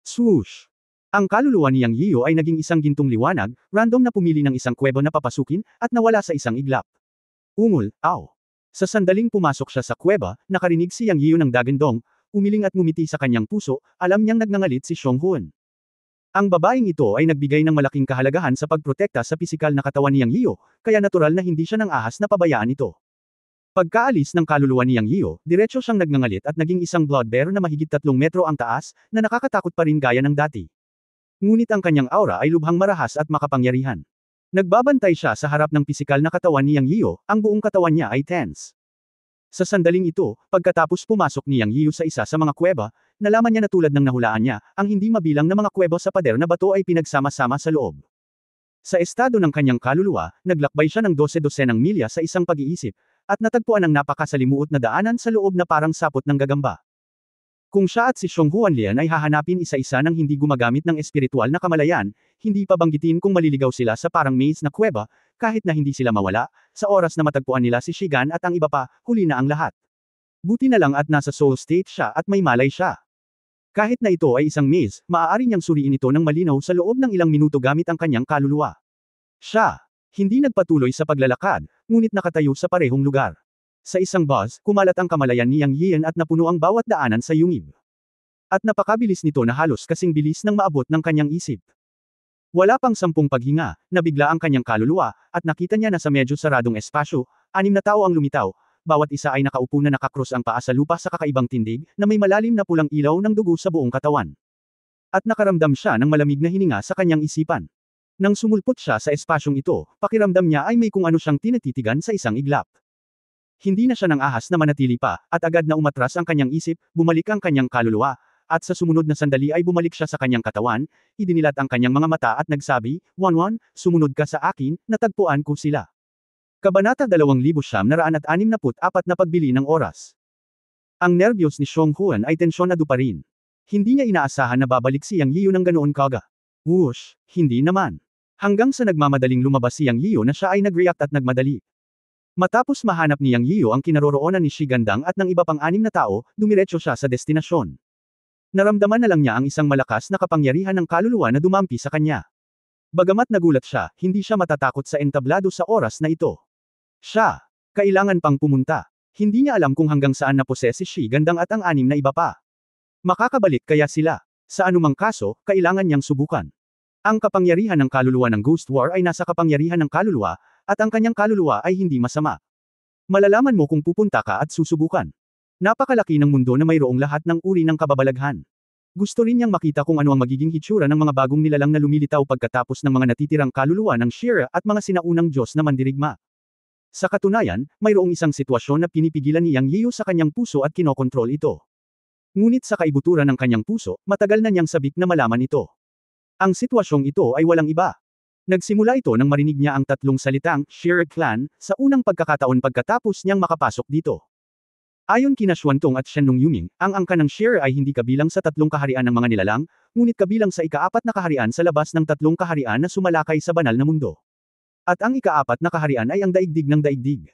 Swoosh! Ang kaluluwa ni Yang Yiyo ay naging isang gintong liwanag, random na pumili ng isang kuwebo na papasukin, at nawala sa isang iglap. Ungol, aw! Sa sandaling pumasok siya sa kuweba, nakarinig si Yang Yiyo ng dagandong, umiling at ngumiti sa kanyang puso, alam niyang nagngangalit si Xionghuan. Ang babaeng ito ay nagbigay ng malaking kahalagahan sa pagprotekta sa pisikal na katawan ni Yang Yiyo, kaya natural na hindi siya nang ahas na pabayaan ito. Pagkaalis ng kaluluwa ni Yang Yiyo, diretso siyang nagngangalit at naging isang blood bear na mahigit 3 metro ang taas, na nakakatakot pa rin gaya ng dati. Ngunit ang kanyang aura ay lubhang marahas at makapangyarihan. Nagbabantay siya sa harap ng pisikal na katawan ni Yang Yiyo, ang buong katawan niya ay tense. Sa sandaling ito, pagkatapos pumasok ni Yang Yiyo sa isa sa mga kuweba, nalaman niya na tulad ng nahulaan niya, ang hindi mabilang na mga kuweba sa pader na bato ay pinagsama-sama sa loob. Sa estado ng kanyang kaluluwa, naglakbay siya ng 12-dosenang milya sa isang pag-iisip, at natagpuan ang napakasalimuot na daanan sa loob na parang sapot ng gagamba. Kung siya at si Xionghuan Lian ay hahanapin isa-isa ng hindi gumagamit ng espiritual na kamalayan, hindi pa banggitin kung maliligaw sila sa parang maze na kuweba, kahit na hindi sila mawala, sa oras na matagpuan nila si Shigan at ang iba pa, huli na ang lahat. Buti na lang at nasa soul state siya at may malay siya. Kahit na ito ay isang maze, maaari niyang suriin ito ng malinaw sa loob ng ilang minuto gamit ang kanyang kaluluwa. Siya, hindi nagpatuloy sa paglalakad, ngunit nakatayo sa parehong lugar. Sa isang buzz, kumalat ang kamalayan ni Yang Yiyan at napuno ang bawat daanan sa yungib. At napakabilis nito na halos kasing bilis ng maabot ng kanyang isip. Wala pang 10 paghinga, nabigla ang kanyang kaluluwa, at nakita niya na sa medyo saradong espasyo, 6 na tao ang lumitaw, bawat isa ay nakaupo na nakakross ang paa sa lupa sa kakaibang tindig, na may malalim na pulang ilaw ng dugo sa buong katawan. At nakaramdam siya ng malamig na hininga sa kanyang isipan. Nang sumulpot siya sa espasyong ito, pakiramdam niya ay may kung ano siyang tinatitigan sa isang iglap. Hindi na siya nang ahas na manatili pa, at agad na umatras ang kanyang isip, bumalik ang kanyang kaluluwa, at sa sumunod na sandali ay bumalik siya sa kanyang katawan, idinilat ang kanyang mga mata at nagsabi, Wanwan, sumunod ka sa akin, natagpuan ko sila. Kabanata 2964 na pagbili ng oras. Ang nerbiyos ni Xionghuan ay tensyonado pa rin. Hindi niya inaasahan na babalik si Yang Yiyo ng ganoon kaga. Whoosh, hindi naman. Hanggang sa nagmamadaling lumabas si Yang Yiyo na siya ay nag-react at nagmadali. Matapos mahanap ni Yang Yiyo ang kinaroroonan ni Shigandang at ng iba pang 6 na tao, dumiretso siya sa destinasyon. Naramdaman na lang niya ang isang malakas na kapangyarihan ng kaluluwa na dumampi sa kanya. Bagamat nagulat siya, hindi siya matatakot sa entablado sa oras na ito. Siya, kailangan pang pumunta. Hindi niya alam kung hanggang saan naposes si Shigandang at ang 6 na iba pa. Makakabalik kaya sila. Sa anumang kaso, kailangan niyang subukan. Ang kapangyarihan ng kaluluwa ng Ghost War ay nasa kapangyarihan ng kaluluwa, at ang kanyang kaluluwa ay hindi masama. Malalaman mo kung pupunta ka at susubukan. Napakalaki ng mundo na mayroong lahat ng uri ng kababalaghan. Gusto rin niyang makita kung ano ang magiging hitsura ng mga bagong nilalang na lumilitaw pagkatapos ng mga natitirang kaluluwa ng Shira at mga sinaunang Diyos na mandirigma. Sa katunayan, mayroong isang sitwasyon na pinipigilan ni Yang Yiyo sa kanyang puso at kinokontrol ito. Ngunit sa kaibuturan ng kanyang puso, matagal na niyang sabik na malaman ito. Ang sitwasyong ito ay walang iba. Nagsimula ito nang marinig niya ang 3 salitang, Shira Clan, sa unang pagkakataon pagkatapos niyang makapasok dito. Ayon kina Xuantong at Shen Nongyuming, ang angka ng Shira ay hindi kabilang sa 3 kaharian ng mga nilalang, ngunit kabilang sa ika-4 na kaharian sa labas ng 3 kaharian na sumalakay sa banal na mundo. At ang ika-4 na kaharian ay ang daigdig ng daigdig.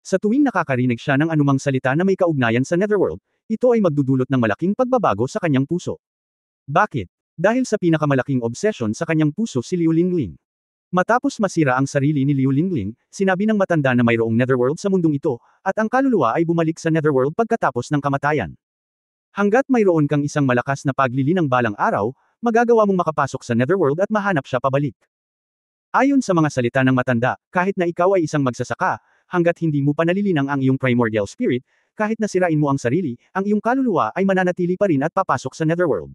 Sa tuwing nakakarinig siya ng anumang salita na may kaugnayan sa Netherworld, ito ay magdudulot ng malaking pagbabago sa kanyang puso. Bakit? Dahil sa pinakamalaking obsession sa kanyang puso si Liu Lingling. Matapos masira ang sarili ni Liu Lingling, sinabi ng matanda na mayroong Netherworld sa mundong ito, at ang kaluluwa ay bumalik sa Netherworld pagkatapos ng kamatayan. Hanggat mayroon kang isang malakas na paglilinang balang araw, magagawa mong makapasok sa Netherworld at mahanap siya pabalik. Ayon sa mga salita ng matanda, kahit na ikaw ay isang magsasaka, hanggat hindi mo pa nalilinang ang iyong primordial spirit, kahit na sirain mo ang sarili, ang iyong kaluluwa ay mananatili pa rin at papasok sa Netherworld.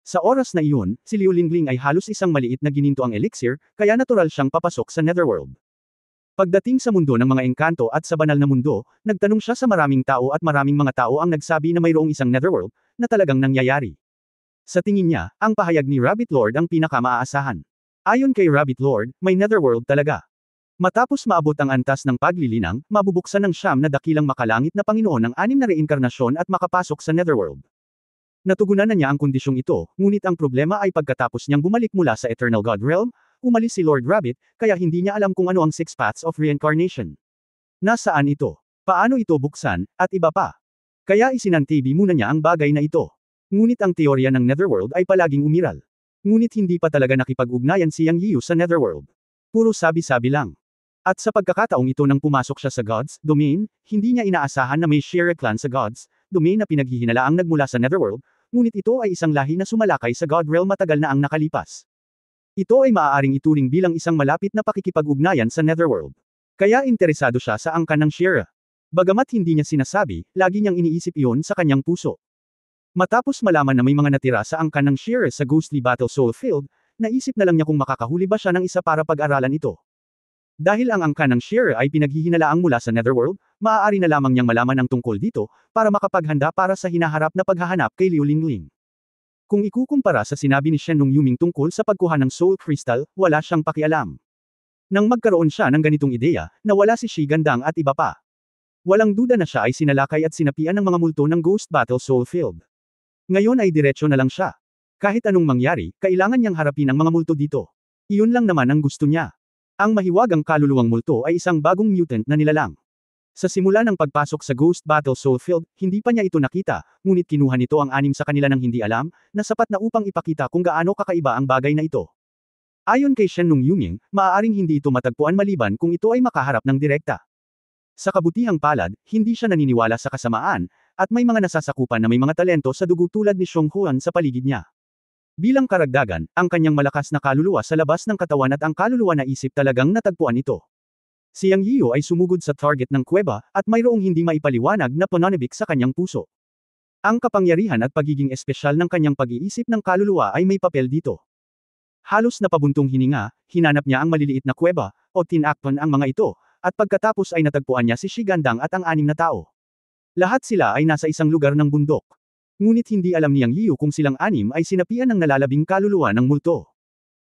Sa oras na iyon, si Liu Linling ay halos isang maliit na gininto ang elixir, kaya natural siyang papasok sa Netherworld. Pagdating sa mundo ng mga engkanto at sa banal na mundo, nagtanong siya sa maraming tao at maraming mga tao ang nagsabi na mayroong isang Netherworld, na talagang nangyayari. Sa tingin niya, ang pahayag ni Rabbit Lord ang pinaka-maaasahan. Ayon kay Rabbit Lord, may Netherworld talaga. Matapos maabot ang antas ng paglilinang, mabubuksan ng siyam na dakilang makalangit na Panginoon ng 6 na reinkarnasyon at makapasok sa Netherworld. Natugunan na niya ang kondisyong ito, ngunit ang problema ay pagkatapos niyang bumalik mula sa Eternal God Realm, umalis si Lord Rabbit, kaya hindi niya alam kung ano ang 6 paths of reincarnation. Nasaan ito? Paano ito buksan, at iba pa. Kaya isinantibi muna niya ang bagay na ito. Ngunit ang teorya ng Netherworld ay palaging umiral. Ngunit hindi pa talaga nakipag-ugnayan si Yang Yiu sa Netherworld. Puro sabi-sabi lang. At sa pagkakataong ito nang pumasok siya sa God's Domain, hindi niya inaasahan na may Shire clan sa God's Domain na pinaghihinalaang nagmula sa Netherworld, ngunit ito ay isang lahi na sumalakay sa God Realm matagal na ang nakalipas. Ito ay maaaring ituring bilang isang malapit na pakikipag-ugnayan sa Netherworld. Kaya interesado siya sa angkan ng Shire. Bagamat hindi niya sinasabi, lagi niyang iniisip iyon sa kanyang puso. Matapos malaman na may mga natira sa angkan ng Shire sa Ghostly Battle Soul Field, naisip na lang niya kung makakahuli ba siya ng isa para pag-aralan ito. Dahil ang angkan ng Shire ay pinaghihinalaang mula sa Netherworld, maaari na lamang niyang malaman ang tungkol dito, para makapaghanda para sa hinaharap na paghahanap kay Liu Linling. Kung ikukumpara sa sinabi ni Shen Nung Yuming tungkol sa pagkuha ng Soul Crystal, wala siyang pakialam. Nang magkaroon siya ng ganitong ideya, nawala si Shi Gandang at iba pa. Walang duda na siya ay sinalakay at sinapian ng mga multo ng Ghost Battle Soul Field. Ngayon ay diretsyo na lang siya. Kahit anong mangyari, kailangan niyang harapin ang mga multo dito. Iyon lang naman ang gusto niya. Ang mahiwagang kaluluwang multo ay isang bagong mutant na nilalang. Sa simula ng pagpasok sa Ghost Battle Soul Field, hindi pa niya ito nakita, ngunit kinuha nito ang 6 sa kanila ng hindi alam, na sapat na upang ipakita kung gaano kakaiba ang bagay na ito. Ayon kay Shen Nung Yuming, maaaring hindi ito matagpuan maliban kung ito ay makaharap ng direkta. Sa kabutihang palad, hindi siya naniniwala sa kasamaan, at may mga nasasakupan na may mga talento sa dugo tulad ni Xiong Huan sa paligid niya. Bilang karagdagan, ang kanyang malakas na kaluluwa sa labas ng katawan at ang kaluluwa na isip talagang natagpuan ito. Si Yang Yiu ay sumugod sa target ng kuweba, at mayroong hindi maipaliwanag na pananabik sa kanyang puso. Ang kapangyarihan at pagiging espesyal ng kanyang pag-iisip ng kaluluwa ay may papel dito. Halos napabuntong hininga, hinanap niya ang maliliit na kuweba, o tinakpan ang mga ito, at pagkatapos ay natagpuan niya si Shi Gandang at ang 6 na tao. Lahat sila ay nasa isang lugar ng bundok. Ngunit hindi alam ni Yang Yiu kung silang 6 ay sinapian ng nalalabing kaluluwa ng multo.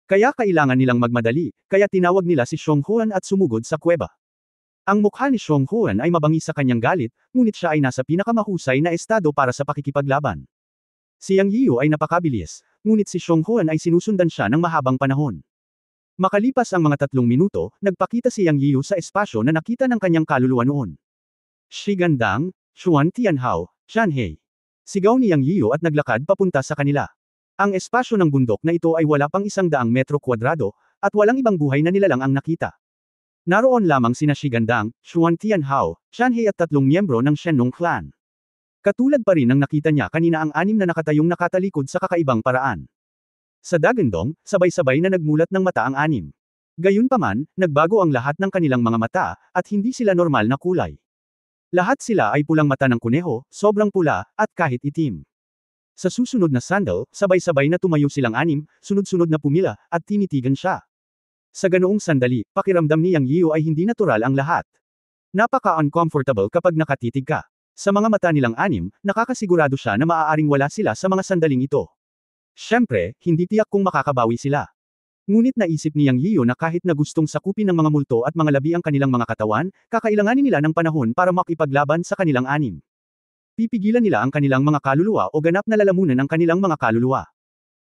Kaya kailangan nilang magmadali, kaya tinawag nila si Xiong Huan at sumugod sa kuweba. Ang mukha ni Xiong Huan ay mabangis sa kanyang galit, ngunit siya ay nasa pinakamahusay na estado para sa pakikipaglaban. Si Yang Yiu ay napakabilis, ngunit si Xiong Huan ay sinusundan siya ng mahabang panahon. Makalipas ang mga 3 minuto, nagpakita si Yang Yiu sa espasyo na nakita ng kanyang kaluluwa noon. Shi Gandang, Xuan Tianhao, Shanhei. Sigaw ni Yang Yiu at naglakad papunta sa kanila. Ang espasyo ng bundok na ito ay wala pang 100 metro kwadrado, at walang ibang buhay na nilalang ang nakita. Naroon lamang sina Shi Gandang, Xuan Tianhao, Shanhei at 3 miyembro ng Shen Nung clan. Katulad pa rin ng nakita niya kanina ang 6 na nakatayong nakatalikod sa kakaibang paraan. Sa Dagandong, sabay-sabay na nagmulat ng mata ang 6. Gayunpaman, nagbago ang lahat ng kanilang mga mata, at hindi sila normal na kulay. Lahat sila ay pulang mata ng kuneho, sobrang pula, at kahit itim. Sa susunod na sandal, sabay-sabay na tumayo silang 6, sunod-sunod na pumila, at tinitigan siya. Sa ganoong sandali, pakiramdam ni Yang Yiu ay hindi natural ang lahat. Napaka-uncomfortable kapag nakatitig ka. Sa mga mata nilang 6, nakakasigurado siya na maaaring wala sila sa mga sandaling ito. Siyempre, hindi tiyak kung makakabawi sila. Ngunit naisip ni Yang Yiu na kahit na gustong sakupin ng mga multo at mga labi ang kanilang mga katawan, kakailanganin nila ng panahon para makipaglaban sa kanilang 6. Pipigilan nila ang kanilang mga kaluluwa o ganap na lalamunan ang kanilang mga kaluluwa.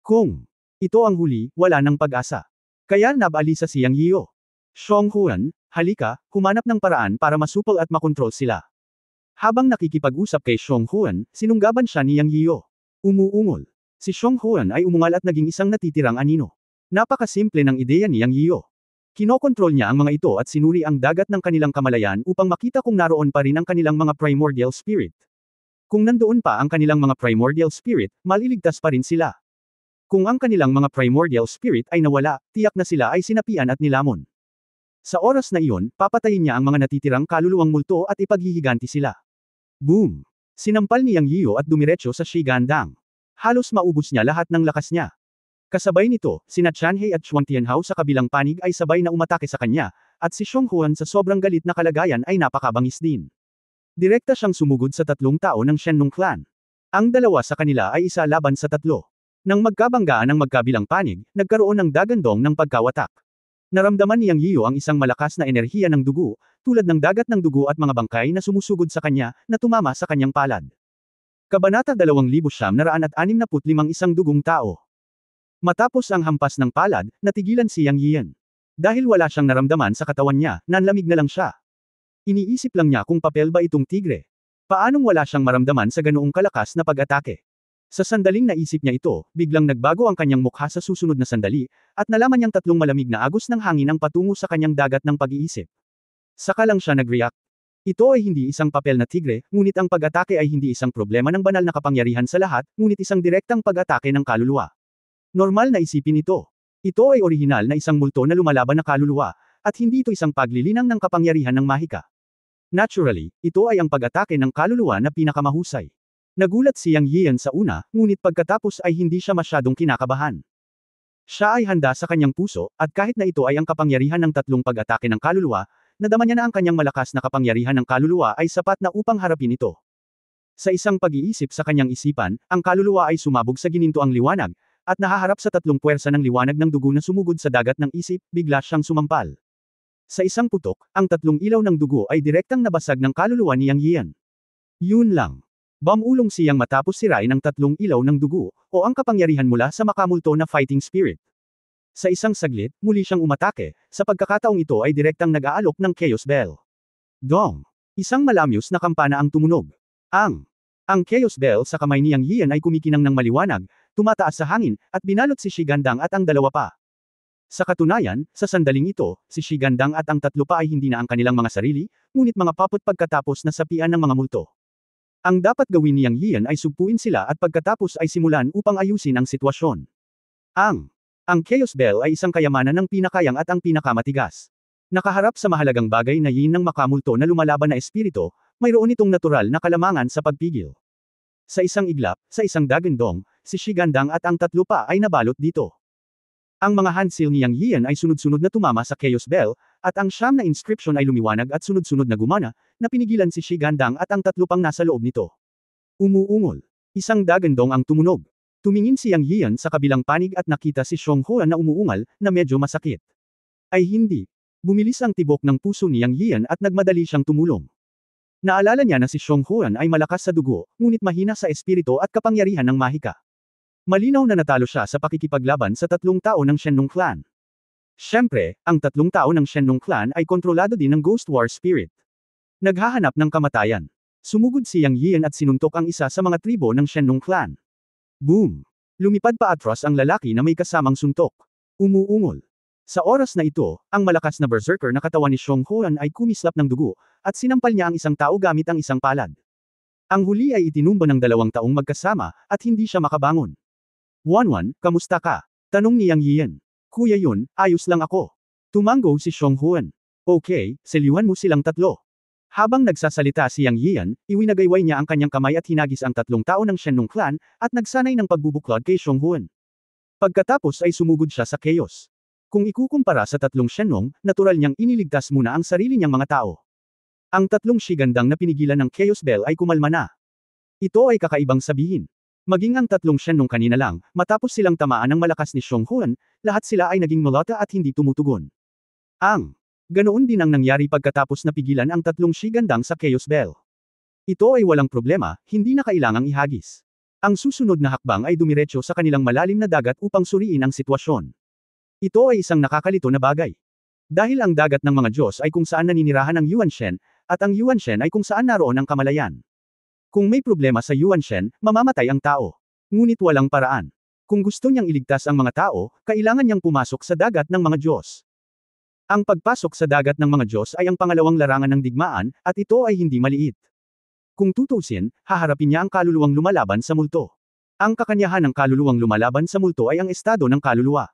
Kung ito ang huli, wala nang pag-asa. Kaya nabalisa si Yang Yiu. Xiong Huan, halika, humanap ng paraan para masupol at makontrol sila. Habang nakikipag-usap kay Xiong Huan, sinunggaban siya ni Yang Yiu. Umuungol. Si Xiong Huan ay umungal at naging isang natitirang anino. Napakasimple ng ideya ni Yang Yiu. Kinokontrol niya ang mga ito at sinuri ang dagat ng kanilang kamalayan upang makita kung naroon pa rin ang kanilang mga primordial spirit. Kung nandoon pa ang kanilang mga primordial spirit, maliligtas pa rin sila. Kung ang kanilang mga primordial spirit ay nawala, tiyak na sila ay sinapian at nilamon. Sa oras na iyon, papatayin niya ang mga natitirang kaluluwang multo at ipaghihiganti sila. Boom! Sinampal ni Yang Yiyo at dumiretso sa Shigandang. Halos maubos niya lahat ng lakas niya. Kasabay nito, sina Chanhei at Xuan Tianhao sa kabilang panig ay sabay na umatake sa kanya, at si Xiong Huan sa sobrang galit na kalagayan ay napakabangis din. Direkta siyang sumugod sa 3 tao ng Shenlong clan. Ang dalawa sa kanila ay isa laban sa 3. Nang magkabanggaan ang magkabilang panig, nagkaroon ng dagandong ng pagkawatak. Naramdaman ni Yang Yiyo ang isang malakas na enerhiya ng dugo, tulad ng dagat ng dugo at mga bangkay na sumusugod sa kanya, na tumama sa kanyang palad. Kabanata 2965 Isang dugong tao. Matapos ang hampas ng palad, natigilan si Yang Yiyan. Dahil wala siyang naramdaman sa katawan niya, nanlamig na lang siya. Iniisip lang niya kung papel ba itong tigre. Paanong wala siyang maramdaman sa ganoong kalakas na pag-atake? Sa sandaling naisip niya ito, biglang nagbago ang kanyang mukha sa susunod na sandali, at nalaman niyang 3 malamig na agos ng hangin ang patungo sa kanyang dagat ng pag-iisip. Saka lang siya nag-react. Ito ay hindi isang papel na tigre, ngunit ang pag-atake ay hindi isang problema ng banal na kapangyarihan sa lahat, ngunit isang direktang pag-atake ng kaluluwa. Normal na isipin ito. Ito ay orihinal na isang multo na lumalaban na kaluluwa, at hindi ito isang paglilinang ng kapangyarihan ng mahika. Naturally, ito ay ang pag-atake ng kaluluwa na pinakamahusay. Nagulat si Yang Yiyan sa una, ngunit pagkatapos ay hindi siya masyadong kinakabahan. Siya ay handa sa kanyang puso, at kahit na ito ay ang kapangyarihan ng 3 pag-atake ng kaluluwa, nadama niya na ang kanyang malakas na kapangyarihan ng kaluluwa ay sapat na upang harapin ito. Sa isang pag-iisip sa kanyang isipan, ang kaluluwa ay sumabog sa ginintoang liwanag, at nahaharap sa 3 puwersa ng liwanag ng dugo na sumugod sa dagat ng isip, bigla siyang sumampal. Sa isang putok, ang 3 ilaw ng dugo ay direktang nabasag ng kaluluwa ni Yang Yiyan. Yun lang. Bumulong siyang matapos sirain ang 3 ilaw ng dugo, o ang kapangyarihan mula sa makamulto na fighting spirit. Sa isang saglit, muli siyang umatake, sa pagkakataong ito ay direktang nag-aalok ng Chaos Bell. Dong! Isang malamyos na kampana ang tumunog. Ang Chaos Bell sa kamay ni Yang Yiyan ay kumikinang ng maliwanag, tumataas sa hangin, at binalot si Shigandang at ang dalawa pa. Sa katunayan, sa sandaling ito, si Shigandang at ang 3 pa ay hindi na ang kanilang mga sarili, ngunit mga papot pagkatapos na sapian ng mga multo. Ang dapat gawin ni Yang Yiyan ay sugpuin sila at pagkatapos ay simulan upang ayusin ang sitwasyon. Ang Chaos Bell ay isang kayamanan ng pinakayang at ang pinakamatigas. Nakaharap sa mahalagang bagay na yin ng makamulto na lumalaban na espiritu, mayroon itong natural na kalamangan sa pagpigil. Sa isang iglap, sa isang dagandong, si Shigandang at ang 3 pa ay nabalot dito. Ang mga handsil ni Yang Yiyan ay sunod-sunod na tumama sa Chaos Bell, at ang siyam na inscription ay lumiwanag at sunod-sunod na gumana, na pinigilan si Shigandang at ang 3 pang nasa loob nito. Umuungol. Isang dagandong ang tumunog. Tumingin si Yang Yiyan sa kabilang panig at nakita si Xiong Huan na umuungal, na medyo masakit. Ay hindi. Bumilis ang tibok ng puso ni Yang Yiyan at nagmadali siyang tumulong. Naalala niya na si Xiong Huan ay malakas sa dugo, ngunit mahina sa espiritu at kapangyarihan ng mahika. Malinaw na natalo siya sa pakikipaglaban sa 3 tao ng Shenlong clan. Siyempre, ang 3 tao ng Shenlong clan ay kontrolado din ng Ghost War Spirit. Naghahanap ng kamatayan. Sumugod si Yang Yiyan at sinuntok ang isa sa mga tribo ng Shenlong clan. Boom! Lumipad pa atras ang lalaki na may kasamang suntok. Umuungol. Sa oras na ito, ang malakas na berserker na katawan ni Xiong Huan ay kumislap ng dugo, at sinampal niya ang isang tao gamit ang isang palad. Ang huli ay itinumba ng 2 taong magkasama, at hindi siya makabangon. Wanwan, kamusta ka? Tanong ni Yang Yiyan. Kuya yun, ayos lang ako. Tumango si Xiong Huan. Okay, selyuhan mo silang 3. Habang nagsasalita si Yang Yiyan, iwinagayway niya ang kanyang kamay at hinagis ang 3 tao ng Shenlong clan, at nagsanay ng pagbubuklod kay Xiong Huan. Pagkatapos ay sumugod siya sa chaos. Kung ikukumpara sa 3 Shenlong, natural niyang iniligtas muna ang sarili niyang mga tao. Ang 3 Shigandang na pinigilan ng Chaos Bell ay kumalma na. Ito ay kakaibang sabihin. Maging ang 3 Shenlong kanina lang, matapos silang tamaan ng malakas ni Xiong Huan, lahat sila ay naging mulata at hindi tumutugon. Ganoon din ang nangyari pagkatapos napigilan ang 3 Shigandang sa Chaos Bell. Ito ay walang problema, hindi na kailangang ihagis. Ang susunod na hakbang ay dumiretso sa kanilang malalim na dagat upang suriin ang sitwasyon. Ito ay isang nakakalito na bagay. Dahil ang dagat ng mga Diyos ay kung saan naninirahan ang Yuanshen, at ang Yuanshen ay kung saan naroon ang kamalayan. Kung may problema sa Yuanshen, mamamatay ang tao. Ngunit walang paraan. Kung gusto niyang iligtas ang mga tao, kailangan niyang pumasok sa dagat ng mga Diyos. Ang pagpasok sa dagat ng mga Diyos ay ang pangalawang larangan ng digmaan, at ito ay hindi maliit. Kung tutuusin, haharapin niya ang kaluluwang lumalaban sa multo. Ang kakanyahan ng kaluluwang lumalaban sa multo ay ang estado ng kaluluwa.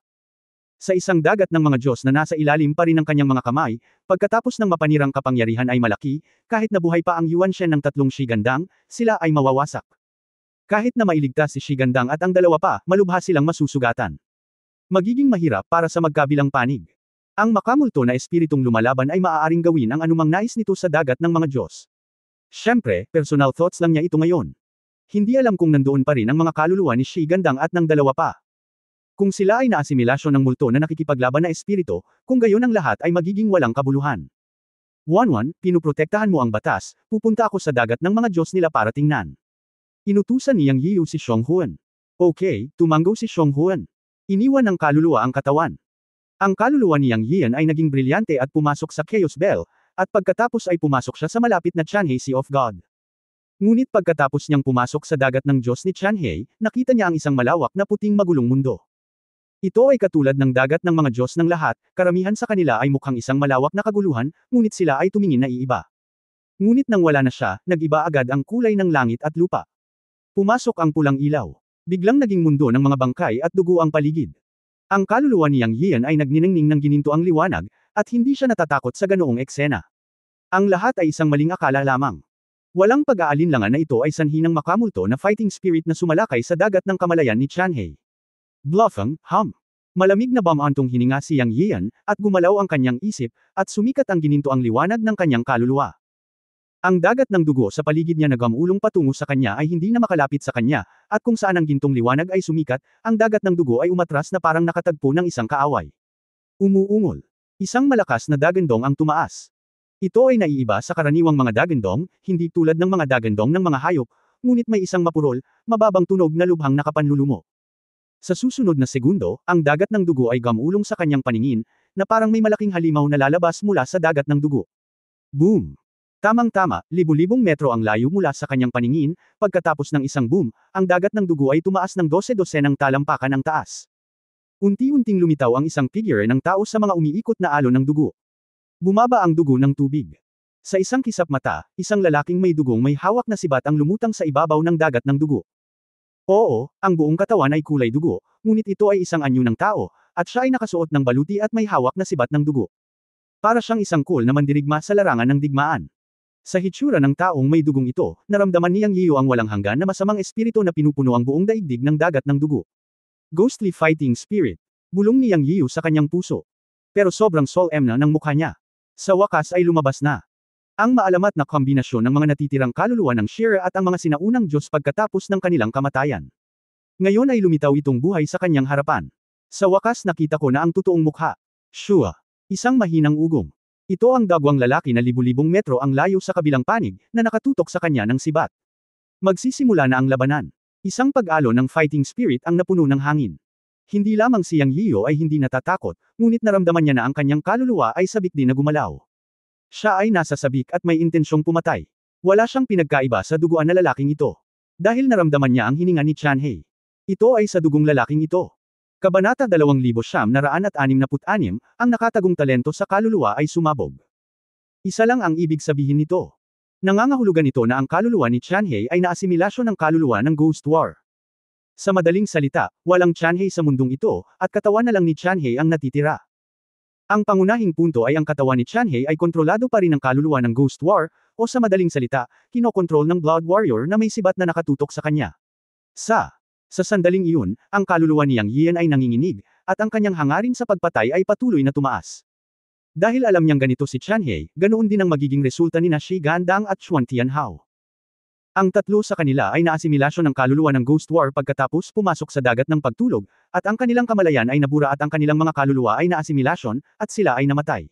Sa isang dagat ng mga Diyos na nasa ilalim pa rin ng kanyang mga kamay, pagkatapos ng mapanirang kapangyarihan ay malaki, kahit nabuhay pa ang Yuan Shen ng tatlong Shigandang, sila ay mawawasak. Kahit na mailigtas si Shigandang at ang dalawa pa, malubha silang masusugatan. Magiging mahirap para sa magkabilang panig. Ang makamulto na espiritong lumalaban ay maaaring gawin ang anumang nais nito sa dagat ng mga Diyos. Siyempre, personal thoughts lang niya ito ngayon. Hindi alam kung nandoon pa rin ang mga kaluluwa ni Shigandang at ng dalawa pa. Kung sila ay naasimilasyon ng multo na nakikipaglaban na espiritu, kung gayon ang lahat ay magiging walang kabuluhan. 1-1, pinuprotektahan mo ang batas, pupunta ako sa dagat ng mga Diyos nila para tingnan. Inutusan niyang Yiyu si Xionghuan. Okay, tumango si Xionghuan. Iniwan ng kaluluwa ang katawan. Ang kaluluwa niyang Yian ay naging brilyante at pumasok sa Chaos Bell, at pagkatapos ay pumasok siya sa malapit na Chanhei Sea of God. Ngunit pagkatapos niyang pumasok sa dagat ng Diyos ni Chanhei, nakita niya ang isang malawak na puting magulong mundo. Ito ay katulad ng dagat ng mga Diyos ng lahat, karamihan sa kanila ay mukhang isang malawak na kaguluhan, ngunit sila ay tumingin na iiba. Ngunit nang wala na siya, nag-iba agad ang kulay ng langit at lupa. Pumasok ang pulang ilaw. Biglang naging mundo ng mga bangkay at dugo ang paligid. Ang kaluluwa niyang Yian ay nagniningning ng gininto ang liwanag, at hindi siya natatakot sa ganoong eksena. Ang lahat ay isang maling akala lamang. Walang pag-aalinlangan na ito ay sanhi ng makamulto na fighting spirit na sumalakay sa dagat ng kamalayan ni Chanhei. Bluffang, Malamig na bamantong hininga si Yang Yian, at gumalaw ang kanyang isip, at sumikat ang gininto ang liwanag ng kanyang kaluluwa. Ang dagat ng dugo sa paligid niya na gamulong patungo sa kanya ay hindi na makalapit sa kanya, at kung saan ang gintong liwanag ay sumikat, ang dagat ng dugo ay umatras na parang nakatagpo ng isang kaaway. Umuungol. Isang malakas na dagandong ang tumaas. Ito ay naiiba sa karaniwang mga dagandong, hindi tulad ng mga dagandong ng mga hayop, ngunit may isang mapurol, mababang tunog na lubhang nakapanlulumo. Sa susunod na segundo, ang dagat ng dugo ay gamulong sa kanyang paningin, na parang may malaking halimaw na lalabas mula sa dagat ng dugo. Boom! Tamang-tama, libu-libong metro ang layo mula sa kanyang paningin, pagkatapos ng isang boom, ang dagat ng dugo ay tumaas ng 12-dosenang talampakan ang taas. Unti-unting lumitaw ang isang figure ng tao sa mga umiikot na alon ng dugo. Bumaba ang dugo ng tubig. Sa isang kisap mata, isang lalaking may dugong may hawak na sibat ang lumutang sa ibabaw ng dagat ng dugo. Oo, ang buong katawan ay kulay dugo, ngunit ito ay isang anyo ng tao, at siya ay nakasuot ng baluti at may hawak na sibat ng dugo. Para siyang isang cool na mandirigma sa larangan ng digmaan. Sa hitsura ng taong may dugong ito, naramdaman niyang Yiyu ang walang hanggan na masamang espiritu na pinupuno ang buong daigdig ng dagat ng dugo. Ghostly fighting spirit. Bulong niyang Yiyu sa kanyang puso. Pero sobrang solemn na ng mukha niya. Sa wakas ay lumabas na. Ang maalamat na kombinasyon ng mga natitirang kaluluwa ng Shira at ang mga sinaunang Diyos pagkatapos ng kanilang kamatayan. Ngayon ay lumitaw itong buhay sa kanyang harapan. Sa wakas nakita ko na ang totoong mukha. Shua. Isang mahinang ugong. Ito ang dagwang lalaki na libu-libong metro ang layo sa kabilang panig, na nakatutok sa kanya ng sibat. Magsisimula na ang labanan. Isang pag-alon ng fighting spirit ang napuno ng hangin. Hindi lamang si Yang Yiyu ay hindi natatakot, ngunit naramdaman niya na ang kanyang kaluluwa ay sabik din na gumalaw. Siya ay nasa sabik at may intensyong pumatay. Wala siyang pinagkaiba sa duguan na lalaking ito. Dahil naramdaman niya ang hininga ni Chanhei. Ito ay sa dugong lalaking ito. Kabanata 2966, ang nakatagong talento sa kaluluwa ay sumabog. Isa lang ang ibig sabihin nito. Nangangahulugan ito na ang kaluluwa ni Chanhei ay naasimilasyon ng kaluluwa ng Ghost War. Sa madaling salita, walang Chanhei sa mundong ito, at katawan na lang ni Chanhei ang natitira. Ang pangunahing punto ay ang katawan ni Chanhei ay kontrolado pa rin ng kaluluwa ng Ghost War, o sa madaling salita, kinokontrol ng Blood Warrior na may sibat na nakatutok sa kanya. Sa sandaling iyon, ang kaluluwa ni Yang Yian ay nanginginig, at ang kanyang hangarin sa pagpatay ay patuloy na tumaas. Dahil alam niyang ganito si Chanhei, ganoon din ang magiging resulta ni Shi Gandang at Xuan Tianhao. Ang tatlo sa kanila ay naasimilasyon ng kaluluwa ng Ghost War pagkatapos pumasok sa dagat ng pagtulog, at ang kanilang kamalayan ay nabura at ang kanilang mga kaluluwa ay naasimilasyon, at sila ay namatay.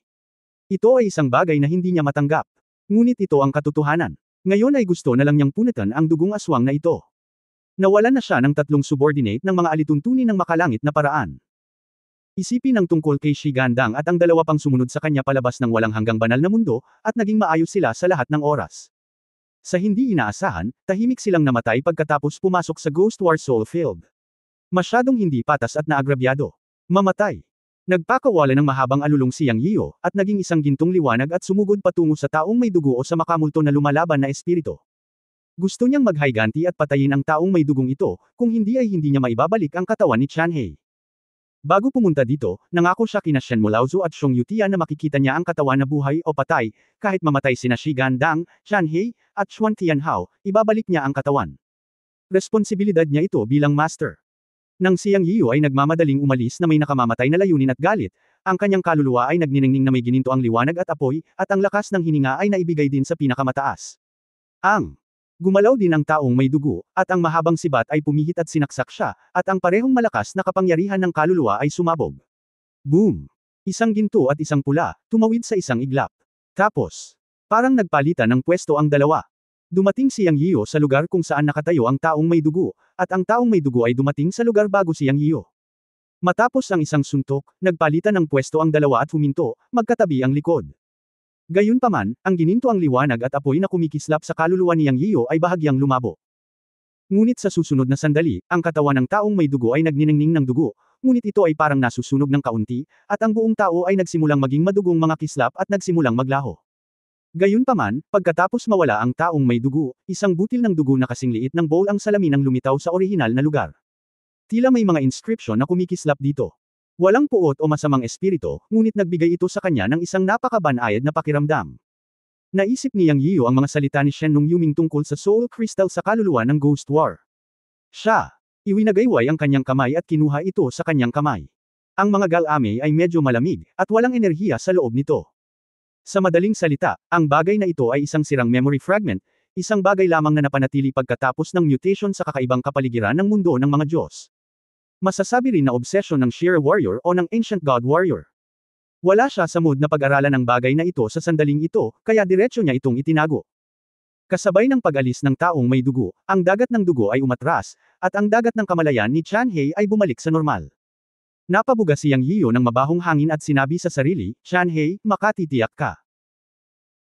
Ito ay isang bagay na hindi niya matanggap. Ngunit ito ang katotohanan. Ngayon ay gusto na lang niyang punitan ang dugong aswang na ito. Nawalan na siya ng tatlong subordinate ng mga alituntunin ng makalangit na paraan. Isipin ang tungkol kay Shi Gandang at ang dalawa pang sumunod sa kanya palabas ng walang hanggang banal na mundo, at naging maayos sila sa lahat ng oras. Sa hindi inaasahan, tahimik silang namatay pagkatapos pumasok sa Ghost War Soul Field. Masyadong hindi patas at naagrabyado. Mamatay. Nagpakawala ng mahabang alulong si Yang Yiyu, at naging isang gintong liwanag at sumugod patungo sa taong may dugo o sa makamulto na lumalaban na espiritu. Gusto niyang maghiganti at patayin ang taong may dugong ito, kung hindi ay hindi niya maibabalik ang katawan ni Chanhei. Bago pumunta dito, nangako siya kina Shen Mulaozu at Xiong Yutian na makikita niya ang katawan na buhay o patay, kahit mamatay sina Shi Gandang, Chanhei, at Xuan Tianhao, ibabalik niya ang katawan. Responsibilidad niya ito bilang master. Nang siyang Yiyu ay nagmamadaling umalis na may nakamamatay na layunin at galit, ang kanyang kaluluwa ay nagniningning na may gininto ang liwanag at apoy, at ang lakas ng hininga ay naibigay din sa pinakamataas. Gumalaw din ang taong may dugo, at ang mahabang sibat ay pumihit at sinaksak siya, at ang parehong malakas na kapangyarihan ng kaluluwa ay sumabog. Boom! Isang ginto at isang pula, tumawid sa isang iglap. Tapos, parang nagpalitan ng pwesto ang dalawa. Dumating siyang Yiyu sa lugar kung saan nakatayo ang taong may dugo, at ang taong may dugo ay dumating sa lugar bago siyang Yiyu. Matapos ang isang suntok, nagpalitan ng pwesto ang dalawa at huminto, magkatabi ang likod. Gayunpaman, ang gininto ang liwanag at apoy na kumikislap sa kaluluwa niyang Yiyu ay bahagyang lumabo. Ngunit sa susunod na sandali, ang katawan ng taong may dugo ay nagniningning ng dugo, ngunit ito ay parang nasusunog ng kaunti, at ang buong tao ay nagsimulang maging madugong mga kislap at nagsimulang maglaho. Gayunpaman, pagkatapos mawala ang taong may dugo, isang butil ng dugo na kasing liit ng bowl ang salamin ng lumitaw sa orihinal na lugar. Tila may mga inscription na kumikislap dito. Walang puot o masamang espiritu, ngunit nagbigay ito sa kanya ng isang napakabanayad na pakiramdam. Naisip niyang Yiyu ang mga salita ni Shen Nung Yuming tungkol sa Soul Crystal sa kaluluwa ng Ghost War. Siya, iwinagayway ang kanyang kamay at kinuha ito sa kanyang kamay. Ang mga galame ay medyo malamig, at walang enerhiya sa loob nito. Sa madaling salita, ang bagay na ito ay isang sirang memory fragment, isang bagay lamang na napanatili pagkatapos ng mutation sa kakaibang kapaligiran ng mundo ng mga Diyos. Masasabi rin na obsession ng Sheer Warrior o ng Ancient God Warrior. Wala siya sa mood na pag-aralan ang bagay na ito sa sandaling ito, kaya diretso niya itong itinago. Kasabay ng pag-alis ng taong may dugo, ang dagat ng dugo ay umatras, at ang dagat ng kamalayan ni Chanhei ay bumalik sa normal. Napabuga siyang Yiyu ng mabahong hangin at sinabi sa sarili, Chanhei, makatitiyak ka.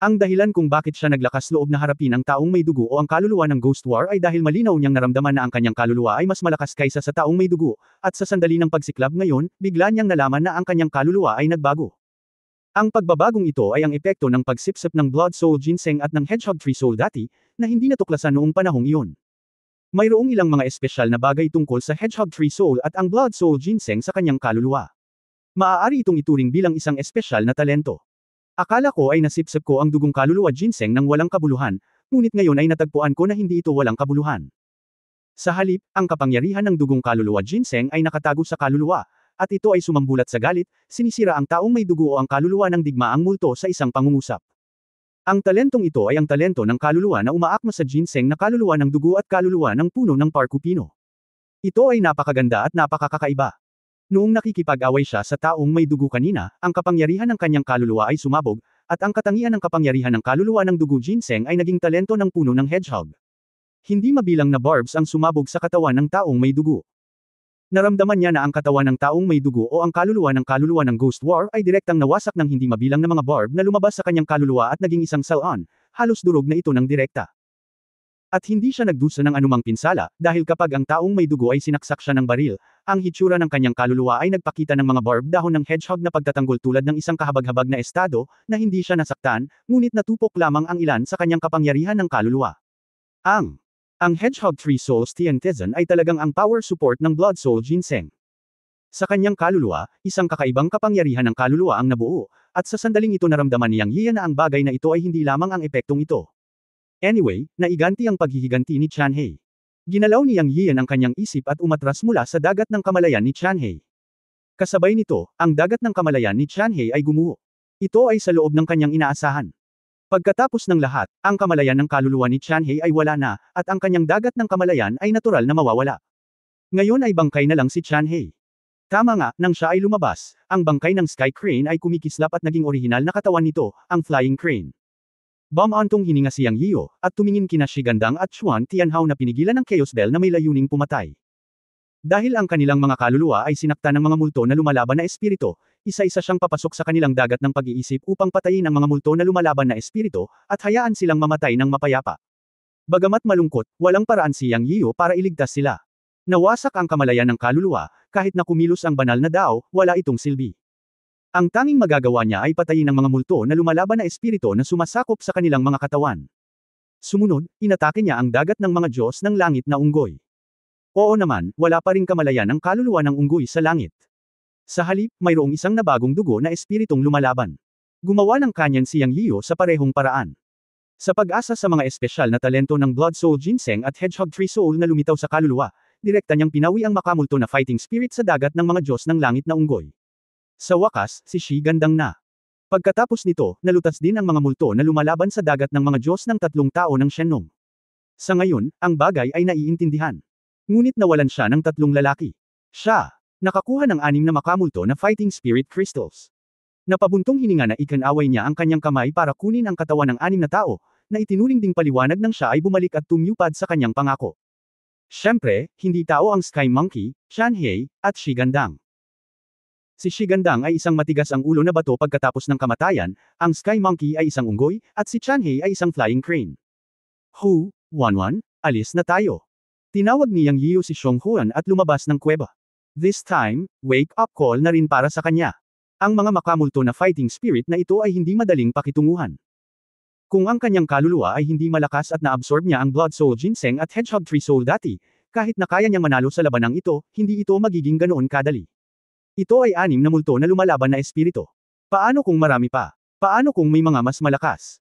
Ang dahilan kung bakit siya naglakas loob na harapin ang taong may dugo o ang kaluluwa ng Ghost War ay dahil malinaw niyang naramdaman na ang kanyang kaluluwa ay mas malakas kaysa sa taong may dugo, at sa sandali ng pagsiklab ngayon, bigla niyang nalaman na ang kanyang kaluluwa ay nagbago. Ang pagbabagong ito ay ang epekto ng pagsipsip ng Blood Soul Ginseng at ng Hedgehog Tree Soul dati, na hindi natuklasan noong panahong iyon. Mayroong ilang mga espesyal na bagay tungkol sa Hedgehog Tree Soul at ang Blood Soul Ginseng sa kanyang kaluluwa. Maaari itong ituring bilang isang espesyal na talento. Akala ko ay nasipsip ko ang dugong kaluluwa ginseng ng walang kabuluhan, ngunit ngayon ay natagpuan ko na hindi ito walang kabuluhan. Sa halip, ang kapangyarihan ng dugong kaluluwa ginseng ay nakatago sa kaluluwa, at ito ay sumambulat sa galit, sinisira ang taong may dugo o ang kaluluwa ng digmaang multo sa isang pangungusap. Ang talentong ito ay ang talento ng kaluluwa na umaakma sa ginseng na kaluluwa ng dugo at kaluluwa ng puno ng parkupino. Ito ay napakaganda at napakakaiba. Noong nakikipag-away siya sa taong may dugo kanina, ang kapangyarihan ng kanyang kaluluwa ay sumabog, at ang katangian ng kapangyarihan ng kaluluwa ng dugo ginseng ay naging talento ng puno ng hedgehog. Hindi mabilang na barbs ang sumabog sa katawan ng taong may dugo. Naramdaman niya na ang katawan ng taong may dugo o ang kaluluwa ng Ghost War ay direktang nawasak ng hindi mabilang na mga barb na lumabas sa kanyang kaluluwa at naging isang salon, halos durog na ito ng direkta. At hindi siya nagdusa ng anumang pinsala, dahil kapag ang taong may dugo ay sinaksak siya ng baril, ang hitsura ng kanyang kaluluwa ay nagpakita ng mga barb dahon ng hedgehog na pagtatanggol tulad ng isang kahabag-habag na estado, na hindi siya nasaktan, ngunit natupok lamang ang ilan sa kanyang kapangyarihan ng kaluluwa. Ang Hedgehog Tree Soul Tiantizen ay talagang ang power support ng Blood Soul Ginseng. Sa kanyang kaluluwa, isang kakaibang kapangyarihan ng kaluluwa ang nabuo, at sa sandaling ito naramdaman niyang Yiyan na ang bagay na ito ay hindi lamang ang epektong ito. Anyway, naiganti ang paghihiganti ni Chanhei. Ginalaw niyang Yiyan ang kanyang isip at umatras mula sa dagat ng kamalayan ni Chanhei. Kasabay nito, ang dagat ng kamalayan ni Chanhei ay gumuho. Ito ay sa loob ng kanyang inaasahan. Pagkatapos ng lahat, ang kamalayan ng kaluluwa ni Chanhei ay wala na, at ang kanyang dagat ng kamalayan ay natural na mawawala. Ngayon ay bangkay na lang si Chanhei. Tama nga, nang siya ay lumabas, ang bangkay ng Sky Crane ay kumikislap at naging orihinal na katawan nito, ang Flying Crane. Bumantong hininga siyang Yiyu, at tumingin kina Shi Gandang at Xuan Tianhao na pinigilan ng Chaos Bell na may layuning pumatay. Dahil ang kanilang mga kaluluwa ay sinaktan ng mga multo na lumalaban na espiritu, isa-isa siyang papasok sa kanilang dagat ng pag-iisip upang patayin ang mga multo na lumalaban na espiritu, at hayaan silang mamatay ng mapayapa. Bagamat malungkot, walang paraan siyang Yiyu para iligtas sila. Nawasak ang kamalayan ng kaluluwa, kahit na kumilos ang banal na Dao, wala itong silbi. Ang tanging magagawa niya ay patayin ang mga multo na lumalaban na espiritu na sumasakop sa kanilang mga katawan. Sumunod, inatake niya ang dagat ng mga Diyos ng langit na unggoy. Oo naman, wala pa ring kamalayan ang kaluluwa ng unggoy sa langit. Sa halip, mayroong isang nabagong dugo na espiritong lumalaban. Gumawa ng kanyan si Yang Yiyo sa parehong paraan. Sa pag-asa sa mga espesyal na talento ng Blood Soul Ginseng at Hedgehog Tree Soul na lumitaw sa kaluluwa, direkta niyang pinawi ang makamulto na fighting spirit sa dagat ng mga Diyos ng langit na unggoy. Sa wakas, si Shi Gandang na. Pagkatapos nito, nalutas din ang mga multo na lumalaban sa dagat ng mga Diyos ng tatlong tao ng Shenlong. Sa ngayon, ang bagay ay naiintindihan. Ngunit nawalan siya ng tatlong lalaki. Siya, nakakuha ng 6 na makamulto na fighting spirit crystals. Napabuntong hininga na ikinaway niya ang kanyang kamay para kunin ang katawan ng 6 na tao, na itinuring ding paliwanag ng siya ay bumalik at tumupad sa kanyang pangako. Siyempre, hindi tao ang Sky Monkey, Shanhei, at Shigandang. Si Shigandang ay isang matigas ang ulo na bato pagkatapos ng kamatayan, ang Sky Monkey ay isang unggoy, at si Chanhei ay isang flying crane. Hu, Wanwan, alis na tayo. Tinawag ni Yang Yiyo si Xionghuan at lumabas ng kuweba. This time, wake-up call na rin para sa kanya. Ang mga makamulto na fighting spirit na ito ay hindi madaling pakitunguhan. Kung ang kanyang kaluluwa ay hindi malakas at naabsorb niya ang Blood Soul Ginseng at Hedgehog Tree Soul dati, kahit na kaya niyang manalo sa labanang ito, hindi ito magiging ganoon kadali. Ito ay 6 na multo na lumalaban na espiritu. Paano kung marami pa? Paano kung may mga mas malakas?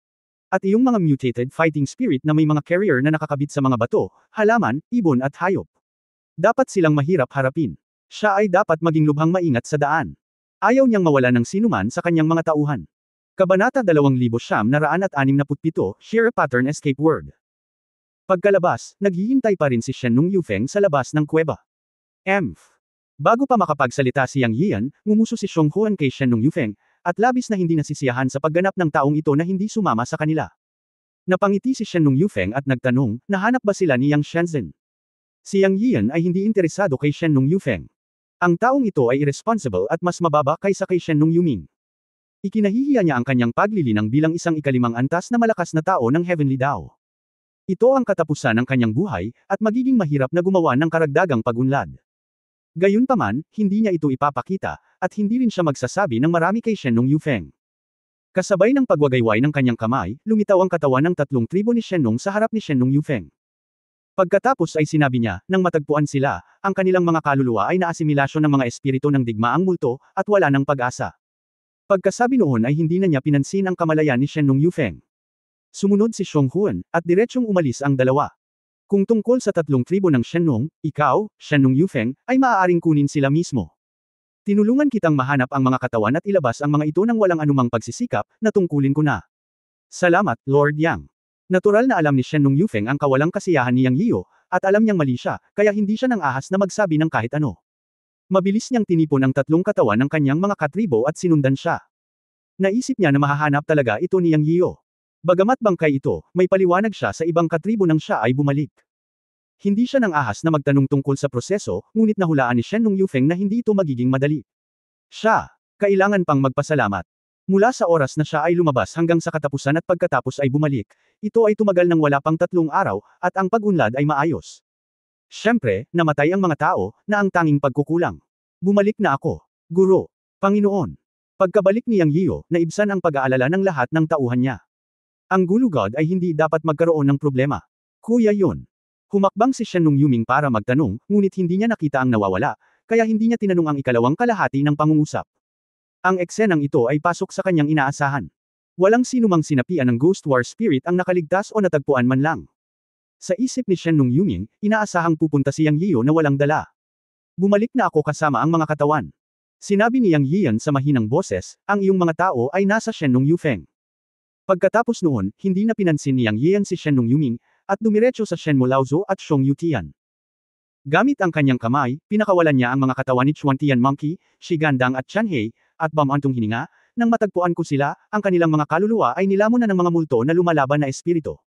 At iyong mga mutated fighting spirit na may mga carrier na nakakabit sa mga bato, halaman, ibon at hayop. Dapat silang mahirap harapin. Siya ay dapat maging lubhang maingat sa daan. Ayaw niyang mawala ng sinuman sa kanyang mga tauhan. Kabanata 2967, Share a Pattern Escape Word. Pagkalabas, naghihintay pa rin si Shenlong Yufeng sa labas ng kuweba. Bago pa makapagsalita si Yang Yiyan, ngumuso si Xionghuan kay Shenlong Yufeng, at labis na hindi nasisiyahan sa pagganap ng taong ito na hindi sumama sa kanila. Napangiti si Shenlong Yufeng at nagtanong, nahanap ba sila ni Yang Shenzhen? Si Yang Yiyan ay hindi interesado kay Shenlong Yufeng. Ang taong ito ay irresponsible at mas mababa kaysa kay Shenlong Yuming. Ikinahihiya niya ang kanyang paglilinang bilang isang ikalimang antas na malakas na tao ng Heavenly Dao. Ito ang katapusan ng kanyang buhay, at magiging mahirap na gumawa ng karagdagang pagunlad. Gayunpaman, hindi niya ito ipapakita, at hindi rin siya magsasabi ng marami kay Shenlong Yufeng. Kasabay ng pagwagayway ng kanyang kamay, lumitaw ang katawan ng 3 tribo ni Shenlong sa harap ni Shenlong Yufeng. Pagkatapos ay sinabi niya, nang matagpuan sila, ang kanilang mga kaluluwa ay naasimilasyon ng mga espiritu ng digmaang multo, at wala ng pag-asa. Pagkasabi noon ay hindi na niya pinansin ang kamalayan ni Shenlong Yufeng. Sumunod si Xionghuan, at diretsyong umalis ang dalawa. Kung tungkol sa 3 tribo ng Shenlong, ikaw, Shenlong Yufeng, ay maaaring kunin sila mismo. Tinulungan kitang mahanap ang mga katawan at ilabas ang mga ito nang walang anumang pagsisikap, na tungkulin ko na. Salamat, Lord Yang. Natural na alam ni Shenlong Yufeng ang kawalang kasiyahan ni Yang Yiyo, at alam niyang mali siya, kaya hindi siya nang ahas na magsabi ng kahit ano. Mabilis niyang tinipon ang 3 katawan ng kanyang mga katribo at sinundan siya. Naisip niya na mahahanap talaga ito ni Yang Yiyo. Bagamat bangkay ito, may paliwanag siya sa ibang katribo nang siya ay bumalik. Hindi siya nang ahas na magtanong tungkol sa proseso, ngunit nahulaan ni Shenlong Yufeng na hindi ito magiging madali. Siya, kailangan pang magpasalamat. Mula sa oras na siya ay lumabas hanggang sa katapusan at pagkatapos ay bumalik, ito ay tumagal ng wala pang 3 araw, at ang pag-unlad ay maayos. Siyempre, namatay ang mga tao, na ang tanging pagkukulang. Bumalik na ako. Guro. Panginoon. Pagkabalik ni Yang Yiyo, naibsan ang pag-aalala ng lahat ng tauhan niya. Ang gulugod ay hindi dapat magkaroon ng problema. Kuya yun. Humakbang si Shenlong Yuming para magtanong, ngunit hindi niya nakita ang nawawala, kaya hindi niya tinanong ang ikalawang kalahati ng pangungusap. Ang eksenang ito ay pasok sa kanyang inaasahan. Walang sinumang sinapian ng Ghost War Spirit ang nakaligtas o natagpuan man lang. Sa isip ni Shenlong Yuming, inaasahang pupunta si Yang Yiyo na walang dala. Bumalik na ako kasama ang mga katawan. Sinabi ni Yang Yiyan sa mahinang boses, ang iyong mga tao ay nasa Shenlong Yufeng. Pagkatapos noon, hindi na pinansin ni Yang Yiyan si Shenlong Yuming, at dumiretso sa Shenmo Laozu at Xiong Yutian. Gamit ang kanyang kamay, pinakawalan niya ang mga katawan ni Chuantian Monkey, Shigandang at Chanhei, at bamantong hininga, nang matagpuan ko sila, ang kanilang mga kaluluwa ay nilamon na ng mga multo na lumalaban na espiritu.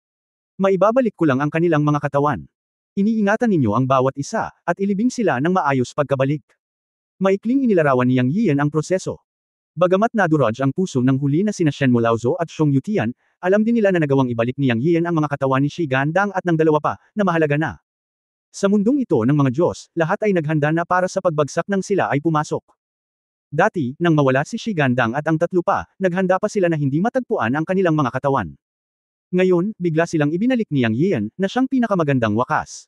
Maibabalik ko lang ang kanilang mga katawan. Iniingatan ninyo ang bawat isa, at ilibing sila ng maayos pagkabalik. Maikling inilarawan ni Yang Yiyan ang proseso. Bagamat naduraj ang puso ng huli na sina Shenmo Laozu at Xiong Yutian, alam din nila na nagawang ibalik ni Yang Yiyan ang mga katawan ni Shigandang at ng dalawa pa, na mahalaga na. Sa mundong ito ng mga Diyos, lahat ay naghanda na para sa pagbagsak ng sila ay pumasok. Dati, nang mawala si Shigandang at ang 3 pa, naghanda pa sila na hindi matagpuan ang kanilang mga katawan. Ngayon, bigla silang ibinalik ni Yang Yian, na siyang pinakamagandang wakas.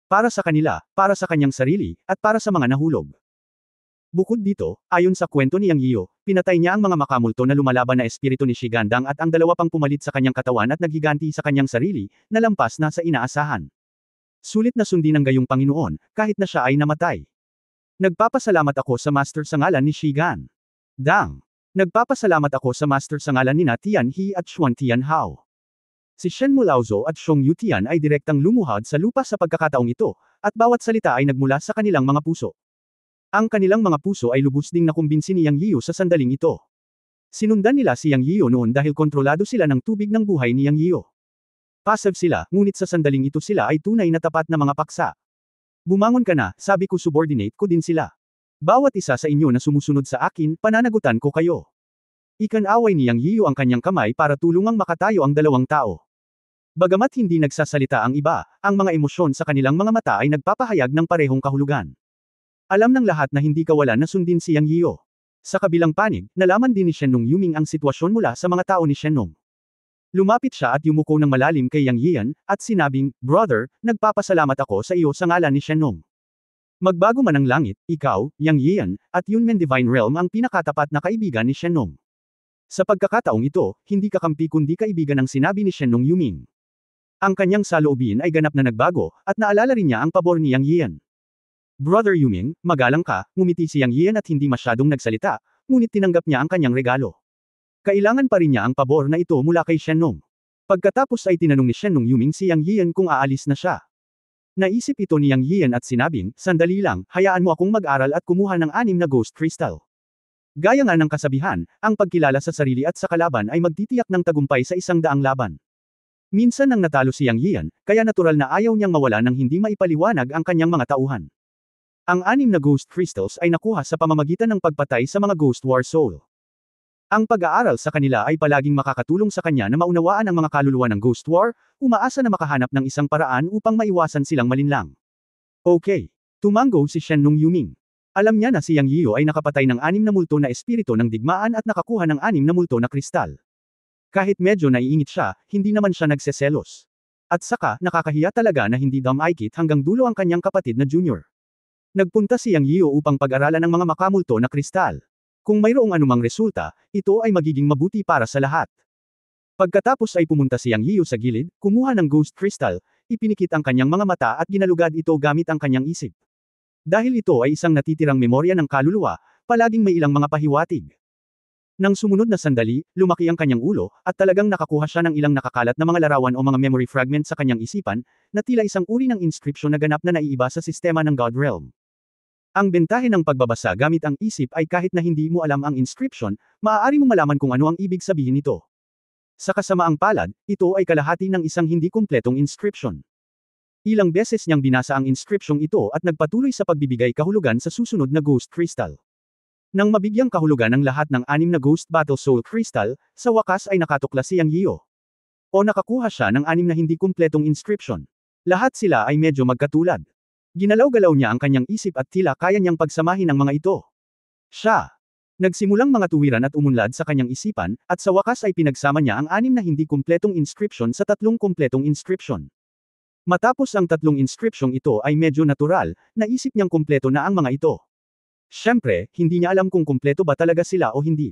Para sa kanila, para sa kanyang sarili, at para sa mga nahulog. Bukod dito, ayon sa kwento ni Yang Yiyo, pinatay niya ang mga makamulto na lumalaban na espiritu ni Shigandang at ang dalawa pang pumalit sa kanyang katawan at naghiganti sa kanyang sarili, na lampas na sa inaasahan. Sulit na sundin ng gayong Panginoon, kahit na siya ay namatay. Nagpapasalamat ako sa Master sa ngalan ni Shigan. Dang. Nagpapasalamat ako sa Master sa ngalan ni Na Tian He at Xuan Tian Hao. Si Shen Mulauzo at Xiong Yu Tian ay direktang lumuhad sa lupa sa pagkakataong ito, at bawat salita ay nagmula sa kanilang mga puso. Ang kanilang mga puso ay lubos ding nakumbinsi ni Yang Yiyo sa sandaling ito. Sinundan nila si Yang Yiyo noon dahil kontrolado sila ng tubig ng buhay ni Yang Yiyo. Passive sila, ngunit sa sandaling ito sila ay tunay na tapat na mga paksa. Bumangon ka na, sabi ko subordinate ko din sila. Bawat isa sa inyo na sumusunod sa akin, pananagutan ko kayo. Ikan-away ni Yang Yiyo ang kanyang kamay para tulungang makatayo ang dalawang tao. Bagamat hindi nagsasalita ang iba, ang mga emosyon sa kanilang mga mata ay nagpapahayag ng parehong kahulugan. Alam ng lahat na hindi kawalan na sundin si Yang Yiyo. Sa kabilang panig, nalaman din ni Shenong Yuming ang sitwasyon mula sa mga tao ni Shenong. Lumapit siya at yumuko ng malalim kay Yang Yian, at sinabing, "Brother, nagpapasalamat ako sa iyo sa ngalan ni Shenong. Magbago man ang langit, ikaw, Yang Yian, at Yunmen Divine Realm ang pinakatapat na kaibigan ni Shenong." Sa pagkakataong ito, hindi kakampi kundi kaibigan ang sinabi ni Shenong Yuming. Ang kanyang saloobin ay ganap na nagbago, at naalala rin niya ang pabor ni Yang Yian. Brother Yuming, magalang ka, ngumiti si Yang Yian at hindi masyadong nagsalita, ngunit tinanggap niya ang kanyang regalo. Kailangan pa rin niya ang pabor na ito mula kay Shenong. Pagkatapos ay tinanong ni Shenong Yuming si Yang Yian kung aalis na siya. Naisip ito ni Yang Yian at sinabing, "Sandali lang, hayaan mo akong mag-aral at kumuha ng 6 na Ghost Crystal." Gaya nga ng kasabihan, ang pagkilala sa sarili at sa kalaban ay magtitiyak ng tagumpay sa 100 laban. Minsan nang natalo si Yang Yian, kaya natural na ayaw niyang mawala ng hindi maipaliwanag ang kanyang mga tauhan. Ang 6 na Ghost Crystals ay nakuha sa pamamagitan ng pagpatay sa mga Ghost War Soul. Ang pag-aaral sa kanila ay palaging makakatulong sa kanya na maunawaan ang mga kaluluwa ng Ghost War, umaasa na makahanap ng isang paraan upang maiwasan silang malinlang. Okay. Tumango si Shenong Yuming. Alam niya na si Yang Yiyo ay nakapatay ng 6 na multo na espiritu ng digmaan at nakakuha ng 6 na multo na kristal. Kahit medyo naiingit siya, hindi naman siya nagseselos. At saka, nakakahiya talaga na hindi damaykit hanggang dulo ang kanyang kapatid na junior. Nagpunta si Yang Yiyo upang pag-aralan ang mga makamulto na kristal. Kung mayroong anumang resulta, ito ay magiging mabuti para sa lahat. Pagkatapos ay pumunta si Yang Yiyo sa gilid, kumuha ng Ghost Crystal, ipinikit ang kanyang mga mata at ginalugad ito gamit ang kanyang isip. Dahil ito ay isang natitirang memorya ng kaluluwa, palaging may ilang mga pahiwatig. Nang sumunod na sandali, lumaki ang kanyang ulo, at talagang nakakuha siya ng ilang nakakalat na mga larawan o mga memory fragment sa kanyang isipan, na tila isang uri ng inscription na ganap na naiiba sa sistema ng God Realm. Ang bentahe ng pagbabasa gamit ang isip ay kahit na hindi mo alam ang inscription, maaari mong malaman kung ano ang ibig sabihin nito. Sa kasamaang palad, ito ay kalahati ng isang hindi kumpletong inscription. Ilang beses niyang binasa ang inscription ito at nagpatuloy sa pagbibigay kahulugan sa susunod na Ghost Crystal. Nang mabigyang kahulugan ang lahat ng 6 na Ghost Battle Soul Crystal, sa wakas ay nakatuklas si Yang Yiyo. O nakakuha siya ng 6 na hindi kumpletong inscription. Lahat sila ay medyo magkatulad. Ginalaw-galaw niya ang kanyang isip at tila kaya niyang pagsamahin ang mga ito. Siya. Nagsimulang mga tuwiran at umunlad sa kanyang isipan, at sa wakas ay pinagsama niya ang 6 na hindi kumpletong inscription sa 3 kumpletong inscription. Matapos ang 3 inscription ito ay medyo natural, naisip niyang kumpleto na ang mga ito. Siyempre, hindi niya alam kung kumpleto ba talaga sila o hindi.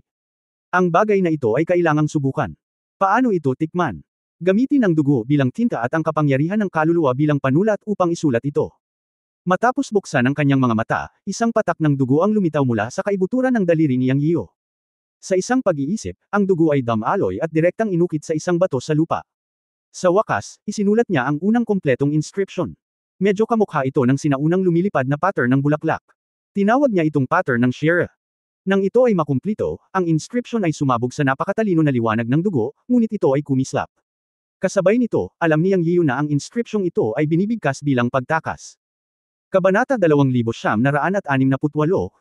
Ang bagay na ito ay kailangang subukan. Paano ito tikman? Gamitin ang dugo bilang tinta at ang kapangyarihan ng kaluluwa bilang panulat upang isulat ito. Matapos buksan ang kanyang mga mata, isang patak ng dugo ang lumitaw mula sa kaibuturan ng daliri ni Yang Yiyo. Sa isang pag-iisip, ang dugo ay damaloy at direktang inukit sa isang bato sa lupa. Sa wakas, isinulat niya ang unang kumpletong inscription. Medyo kamukha ito ng sinaunang lumilipad na pattern ng bulaklak. Tinawag niya itong pattern ng Shira. Nang ito ay makumplito, ang inscription ay sumabog sa napakatalino na liwanag ng dugo, ngunit ito ay kumislap. Kasabay nito, alam ni Yang Yiyo na ang inscription ito ay binibigkas bilang pagtakas. Kabanata 2968,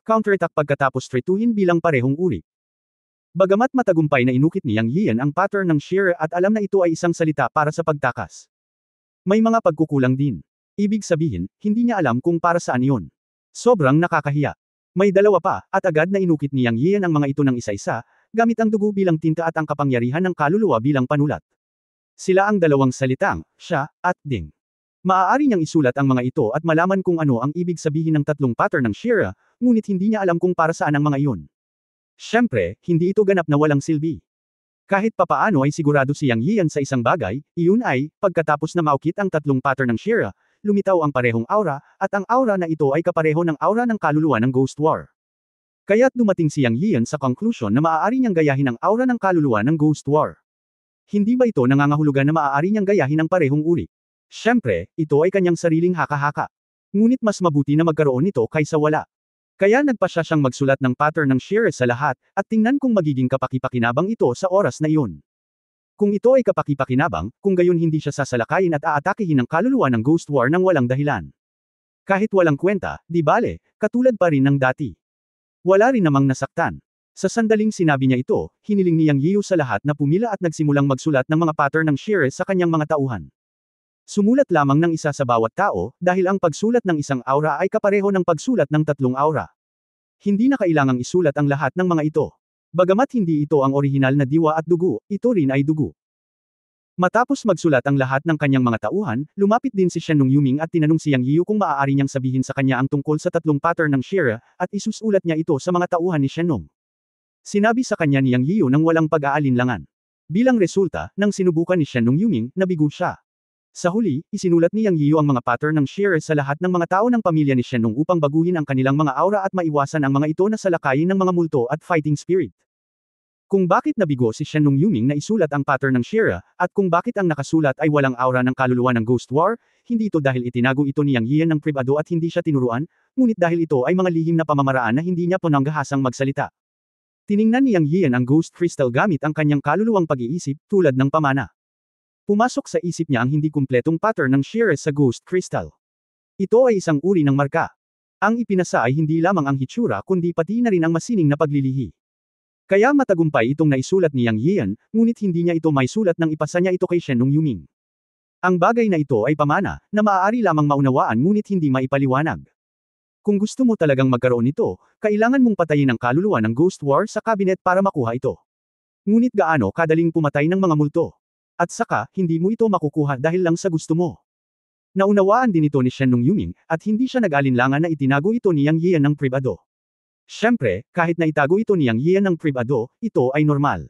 Counterattack pagkatapos tretuhin bilang parehong uri. Bagamat matagumpay na inukit ni Yang Yian ang pattern ng Shira at alam na ito ay isang salita para sa pagtakas. May mga pagkukulang din. Ibig sabihin, hindi niya alam kung para saan iyon. Sobrang nakakahiya. May dalawa pa, at agad na inukit ni Yang Yian ang mga ito ng isa-isa, gamit ang dugo bilang tinta at ang kapangyarihan ng kaluluwa bilang panulat. Sila ang dalawang salitang, siya, at ding. Maaari niyang isulat ang mga ito at malaman kung ano ang ibig sabihin ng tatlong pattern ng Shira, ngunit hindi niya alam kung para saan ang mga iyon. Siyempre, hindi ito ganap na walang silbi. Kahit papaano ay sigurado si Yang Yian sa isang bagay, iyon ay, pagkatapos na maukit ang tatlong pattern ng Shira, lumitaw ang parehong aura, at ang aura na ito ay kapareho ng aura ng kaluluwa ng Ghost War. Kaya't dumating si Yang Yian sa conclusion na maaari niyang gayahin ang aura ng kaluluwa ng Ghost War. Hindi ba ito nangangahulugan na maaari niyang gayahin ang parehong uri? Siyempre, ito ay kanyang sariling haka-haka. Ngunit mas mabuti na magkaroon nito kaysa wala. Kaya nagpasya siyang magsulat ng pattern ng Shira sa lahat, at tingnan kung magiging kapakipakinabang ito sa oras na iyon. Kung ito ay kapakipakinabang, kung gayon hindi siya sasalakayin at aatakihin ang kaluluwa ng Ghost War nang walang dahilan. Kahit walang kwenta, di bale, katulad pa rin ng dati. Wala rin namang nasaktan. Sa sandaling sinabi niya ito, hiniling ni Yang Yiu sa lahat na pumila at nagsimulang magsulat ng mga pattern ng Shira sa kanyang mga tauhan. Sumulat lamang ng isa sa bawat tao, dahil ang pagsulat ng isang aura ay kapareho ng pagsulat ng tatlong aura. Hindi na kailangang isulat ang lahat ng mga ito. Bagamat hindi ito ang orihinal na diwa at dugo, ito rin ay dugo. Matapos magsulat ang lahat ng kanyang mga tauhan, lumapit din si Shen Nongyuming at tinanong si Yang Yiu kung maaari niyang sabihin sa kanya ang tungkol sa tatlong pattern ng Shira, at isusulat niya ito sa mga tauhan ni Shen Nong. Sinabi sa kanya ni Yang Yiu nang walang pag-aalinlangan. Bilang resulta, nang sinubukan ni Shen Nongyuming, nabigo siya. Sa huli, isinulat ni Yang Yiu ang mga pattern ng Shira sa lahat ng mga tao ng pamilya ni Shen Nong upang baguhin ang kanilang mga aura at maiwasan ang mga ito na salakayin ng mga multo at fighting spirit. Kung bakit nabigo si Shen Nongyuming na isulat ang pattern ng Shira, at kung bakit ang nakasulat ay walang aura ng kaluluwa ng Ghost War, hindi ito dahil itinago ito ni Yang Yian ng pribado at hindi siya tinuruan, ngunit dahil ito ay mga lihim na pamamaraan na hindi niya pananggahasang magsalita. Tiningnan ni Yang Yian ang Ghost Crystal gamit ang kanyang kaluluwang pag-iisip, tulad ng pamana. Pumasok sa isip niya ang hindi kumpletong pattern ng Shira sa Ghost Crystal. Ito ay isang uri ng marka. Ang ipinasa ay hindi lamang ang hitsura kundi pati na rin ang masining na paglilihi. Kaya matagumpay itong naisulat ni Yang Yian, ngunit hindi niya ito maisulat nang ipasa niya ito kay Shen Nongyuming. Ang bagay na ito ay pamana, na maaari lamang maunawaan ngunit hindi maipaliwanag. Kung gusto mo talagang magkaroon nito, kailangan mong patayin ang kaluluwa ng Ghost War sa cabinet para makuha ito. Ngunit gaano kadaling pumatay ng mga multo? At saka, hindi mo ito makukuha dahil lang sa gusto mo. Naunawaan din ito ni Shen Nongyuming, at hindi siya nag-alinlangan na itinago ito ni Yang Yian ng pribado. Siyempre, kahit na itago ito ni Yang Yian ng pribado, ito ay normal.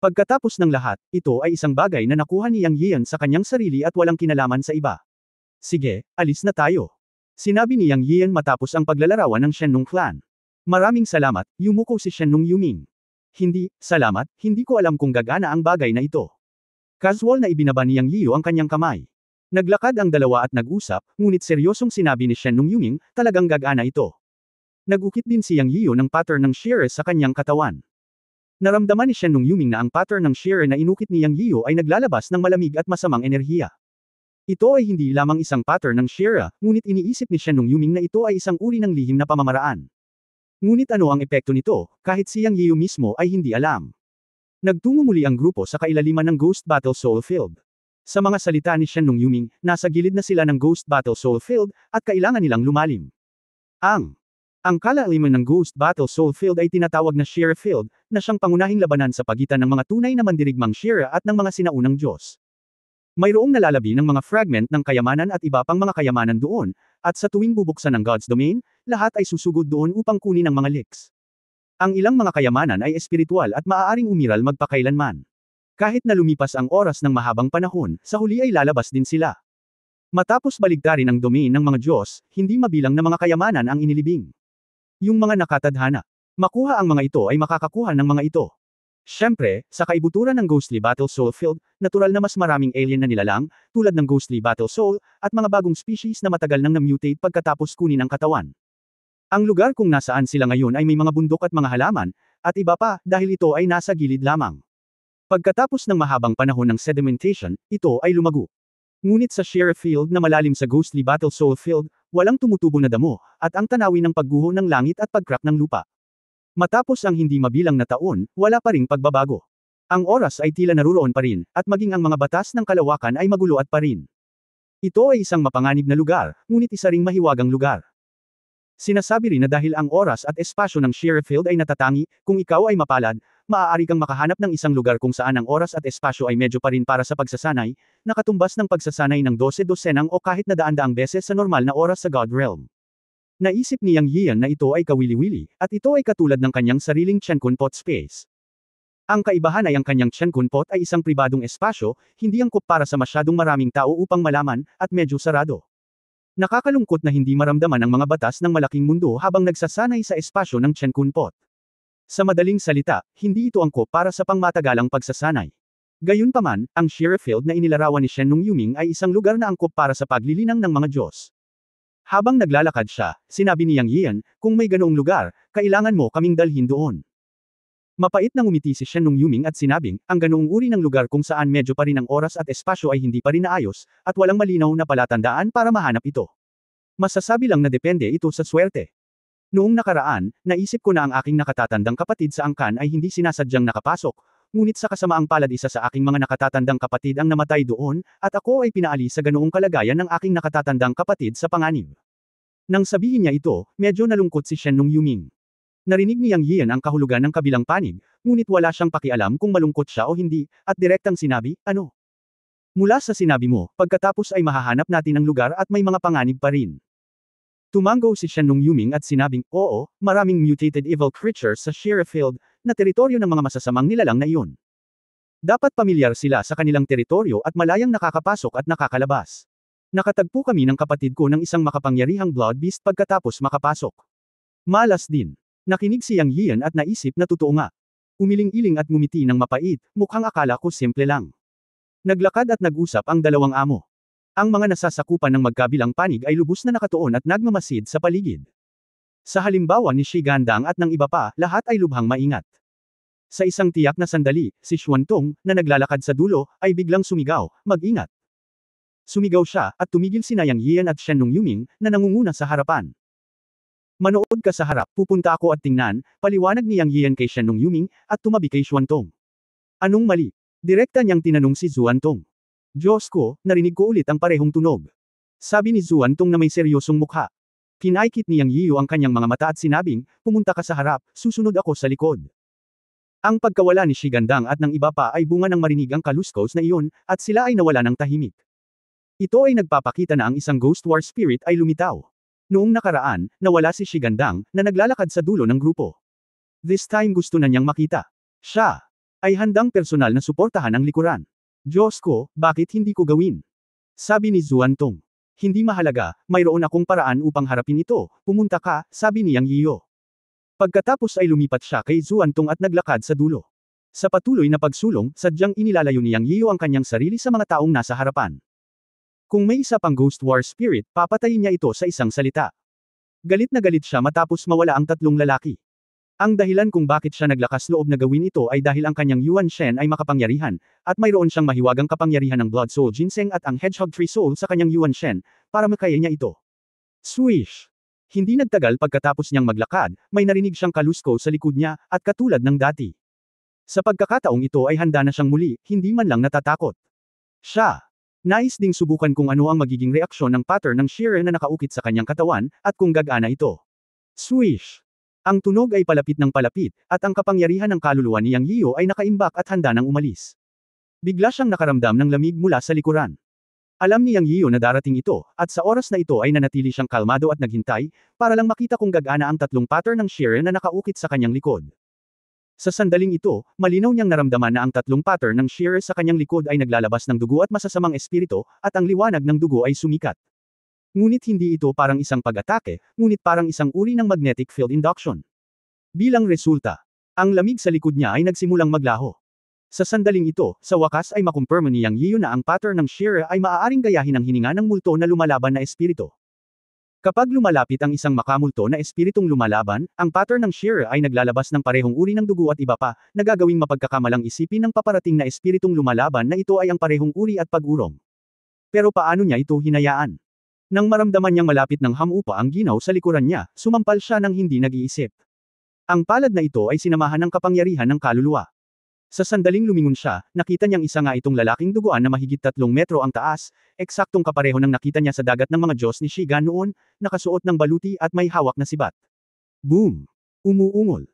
Pagkatapos ng lahat, ito ay isang bagay na nakuha ni Yang Yian sa kanyang sarili at walang kinalaman sa iba. Sige, alis na tayo. Sinabi ni Yang Yian matapos ang paglalarawan ng Shen Nong clan. Maraming salamat, yumuko si Shen Nongyuming. Hindi, salamat, hindi ko alam kung gagana ang bagay na ito. Casual na ibinaba ni Yang Yiu ang kanyang kamay. Naglakad ang dalawa at nag-usap, ngunit seryosong sinabi ni Shen Nongyuming, talagang gagana ito. Nag-ukit din si Yang Yiu ng pattern ng Shira sa kanyang katawan. Naramdaman ni Shen Nongyuming na ang pattern ng Shira na inukit ni Yang Yiu ay naglalabas ng malamig at masamang enerhiya. Ito ay hindi lamang isang pattern ng Shira, ngunit iniisip ni Shen Nongyuming na ito ay isang uri ng lihim na pamamaraan. Ngunit ano ang epekto nito, kahit si Yang Yiu mismo ay hindi alam. Nagtungo muli ang grupo sa kailaliman ng Ghost Battle Soul Field. Sa mga salita ni Shen Nongyuming, nasa gilid na sila ng Ghost Battle Soul Field, at kailangan nilang lumalim. Ang kalaliman ng Ghost Battle Soul Field ay tinatawag na Shira Field, na siyang pangunahing labanan sa pagitan ng mga tunay na mandirigmang Shira at ng mga sinaunang Diyos. Mayroong nalalabi ng mga fragment ng kayamanan at iba pang mga kayamanan doon, at sa tuwing bubuksan ang God's Domain, lahat ay susugod doon upang kunin ang mga leaks. Ang ilang mga kayamanan ay espiritual at maaaring umiral magpakailanman. Kahit na lumipas ang oras ng mahabang panahon, sa huli ay lalabas din sila. Matapos baligtarin ang domain ng mga Diyos, hindi mabilang na mga kayamanan ang inilibing. Yung mga nakatadhana. Makuha ang mga ito ay makakakuha ng mga ito. Siyempre, sa kaibuturan ng Ghostly Battle Soul Field, natural na mas maraming alien na nilalang, tulad ng Ghostly Battle Soul, at mga bagong species na matagal nang na-mutate pagkatapos kunin ang katawan. Ang lugar kung nasaan sila ngayon ay may mga bundok at mga halaman, at iba pa, dahil ito ay nasa gilid lamang. Pagkatapos ng mahabang panahon ng sedimentation, ito ay lumago. Ngunit sa Shira Field na malalim sa Ghostly Battle Soul Field, walang tumutubo na damo, at ang tanawin ng pagguho ng langit at pagcrack ng lupa. Matapos ang hindi mabilang na taon, wala pa ring pagbabago. Ang oras ay tila naruroon pa rin, at maging ang mga batas ng kalawakan ay magulo at pa rin. Ito ay isang mapanganib na lugar, ngunit isa ring mahiwagang lugar. Sinasabi rin na dahil ang oras at espasyo ng Shira Field ay natatangi, kung ikaw ay mapalad, maaari kang makahanap ng isang lugar kung saan ang oras at espasyo ay medyo pa rin para sa pagsasanay, nakatumbas ng pagsasanay ng 12-dosenang o kahit na daan-daang beses sa normal na oras sa God Realm. Naisip ni Yang Yian na ito ay kawili-wili, at ito ay katulad ng kanyang sariling Chenkunpot space. Ang kaibahan ay ang kanyang Chenkunpot ay isang pribadong espasyo, hindi angkop para sa masyadong maraming tao upang malaman, at medyo sarado. Nakakalungkot na hindi maramdaman ang mga batas ng malaking mundo habang nagsasanay sa espasyo ng Chenkunpot. Sa madaling salita, hindi ito angkop para sa pangmatagalang pagsasanay. Gayunpaman, ang Shira Field na inilarawan ni Shen Nung Yuming ay isang lugar na angkop para sa paglilinang ng mga Diyos. Habang naglalakad siya, sinabi ni Yang Yian, kung may ganoong lugar, kailangan mo kaming dalhin doon. Mapait na ngumiti si Shen Nung Yuming at sinabing, ang ganoong uri ng lugar kung saan medyo pa rin ang oras at espasyo ay hindi pa rin naayos, at walang malinaw na palatandaan para mahanap ito. Masasabi lang na depende ito sa swerte. Noong nakaraan, naisip ko na ang aking nakatatandang kapatid sa angkan ay hindi sinasadyang nakapasok, ngunit sa kasamaang palad isa sa aking mga nakatatandang kapatid ang namatay doon, at ako ay pinaalis sa ganoong kalagayan ng aking nakatatandang kapatid sa panganib. Nang sabihin niya ito, medyo nalungkot si Shen Nung Yuming. Narinig ni Yang Yian ang kahulugan ng kabilang panig, ngunit wala siyang pakialam kung malungkot siya o hindi, at direktang sinabi, ano? Mula sa sinabi mo, pagkatapos ay mahahanap natin ang lugar at may mga panganib pa rin. Tumango si Shen Nung Yuming at sinabing, oo, maraming mutated evil creatures sa Shira Field, na teritoryo ng mga masasamang nilalang na iyon. Dapat pamilyar sila sa kanilang teritoryo at malayang nakakapasok at nakakalabas. Nakatagpo kami ng kapatid ko ng isang makapangyarihang blood beast pagkatapos makapasok. Malas din. Nakinig si Yang Yian at naisip na totoo nga. Umiling-iling at ngumiti ng mapait, mukhang akala ko simple lang. Naglakad at nag-usap ang dalawang amo. Ang mga nasasakupan ng magkabilang panig ay lubos na nakatuon at nagmamasid sa paligid. Sa halimbawa ni Shi Gandang at ng iba pa, lahat ay lubhang maingat. Sa isang tiyak na sandali, si Xuantong, na naglalakad sa dulo, ay biglang sumigaw, mag-ingat. Sumigaw siya, at tumigil sina Yang Yian at Shen Nung Yuming, na nangunguna sa harapan. Manood ka sa harap, pupunta ako at tingnan, paliwanag ni Yang Yian kay Shen Nung Yuming, at tumabi kay Xuantong. Anong mali? Direkta niyang tinanong si Xuantong. Diyos ko, narinig ko ulit ang parehong tunog. Sabi ni Xuantong na may seryosong mukha. Kinaikit ni Yang Yiu ang kanyang mga mata at sinabing, pumunta ka sa harap, susunod ako sa likod. Ang pagkawala ni Shi Gandang at ng iba pa ay bunga ng marinig ang kaluskos na iyon, at sila ay nawala ng tahimik. Ito ay nagpapakita na ang isang Ghost War spirit ay lumitaw. Noong nakaraan, nawala si Shi Gandang, na naglalakad sa dulo ng grupo. This time gusto na niyang makita. Siya ay handang personal na suportahan ang likuran. Diyos ko, bakit hindi ko gawin? Sabi ni Xuantong. Hindi mahalaga, mayroon akong paraan upang harapin ito, pumunta ka, sabi ni Yang Yiu. Pagkatapos ay lumipat siya kay Xuantong at naglakad sa dulo. Sa patuloy na pagsulong, sadyang inilalayo ni Yang Yiu ang kanyang sarili sa mga taong nasa harapan. Kung may isa pang Ghost War spirit, papatayin niya ito sa isang salita. Galit na galit siya matapos mawala ang tatlong lalaki. Ang dahilan kung bakit siya naglakas loob na gawin ito ay dahil ang kanyang Yuan Shen ay makapangyarihan, at mayroon siyang mahiwagang kapangyarihan ng Blood Soul Ginseng at ang Hedgehog Tree Soul sa kanyang Yuan Shen, para makaya niya ito. Swish! Hindi nagtagal pagkatapos niyang maglakad, may narinig siyang kalusko sa likod niya, at katulad ng dati. Sa pagkakataong ito ay handa na siyang muli, hindi man lang natatakot. Siya! Nais ding subukan kung ano ang magiging reaksyon ng pattern ng Shira na nakaukit sa kanyang katawan, at kung gagana ito. Swish! Ang tunog ay palapit ng palapit, at ang kapangyarihan ng kaluluwa ni Yang Yiu ay nakaimbak at handa nang umalis. Bigla siyang nakaramdam ng lamig mula sa likuran. Alam ni Yang Yiu na darating ito, at sa oras na ito ay nanatili siyang kalmado at naghintay, para lang makita kung gagana ang tatlong pattern ng Shira na nakaukit sa kanyang likod. Sa sandaling ito, malinaw niyang naramdaman na ang tatlong pattern ng Shira sa kanyang likod ay naglalabas ng dugo at masasamang espiritu, at ang liwanag ng dugo ay sumikat. Ngunit hindi ito parang isang pag-atake, ngunit parang isang uri ng magnetic field induction. Bilang resulta, ang lamig sa likod niya ay nagsimulang maglaho. Sa sandaling ito, sa wakas ay makumpirma ni Yang Yiu na ang pattern ng Shira ay maaaring gayahin ang hininga ng multo na lumalaban na espiritu. Kapag lumalapit ang isang makamulto na espiritong lumalaban, ang pattern ng Shira ay naglalabas ng parehong uri ng dugo at iba pa, na gagawing mapagkakamalang isipin ng paparating na espiritong lumalaban na ito ay ang parehong uri at pag-urong. Pero paano niya ito hinayaan? Nang maramdaman niyang malapit ng hamupa ang ginaw sa likuran niya, sumampal siya ng hindi nag-iisip. Ang palad na ito ay sinamahan ng kapangyarihan ng kaluluwa. Sa sandaling lumingon siya, nakita niyang isa nga itong lalaking duguan na mahigit 3 metro ang taas, eksaktong kapareho ng nakita niya sa dagat ng mga Diyos ni Shigan noon, nakasuot ng baluti at may hawak na sibat. Boom! Umuungol.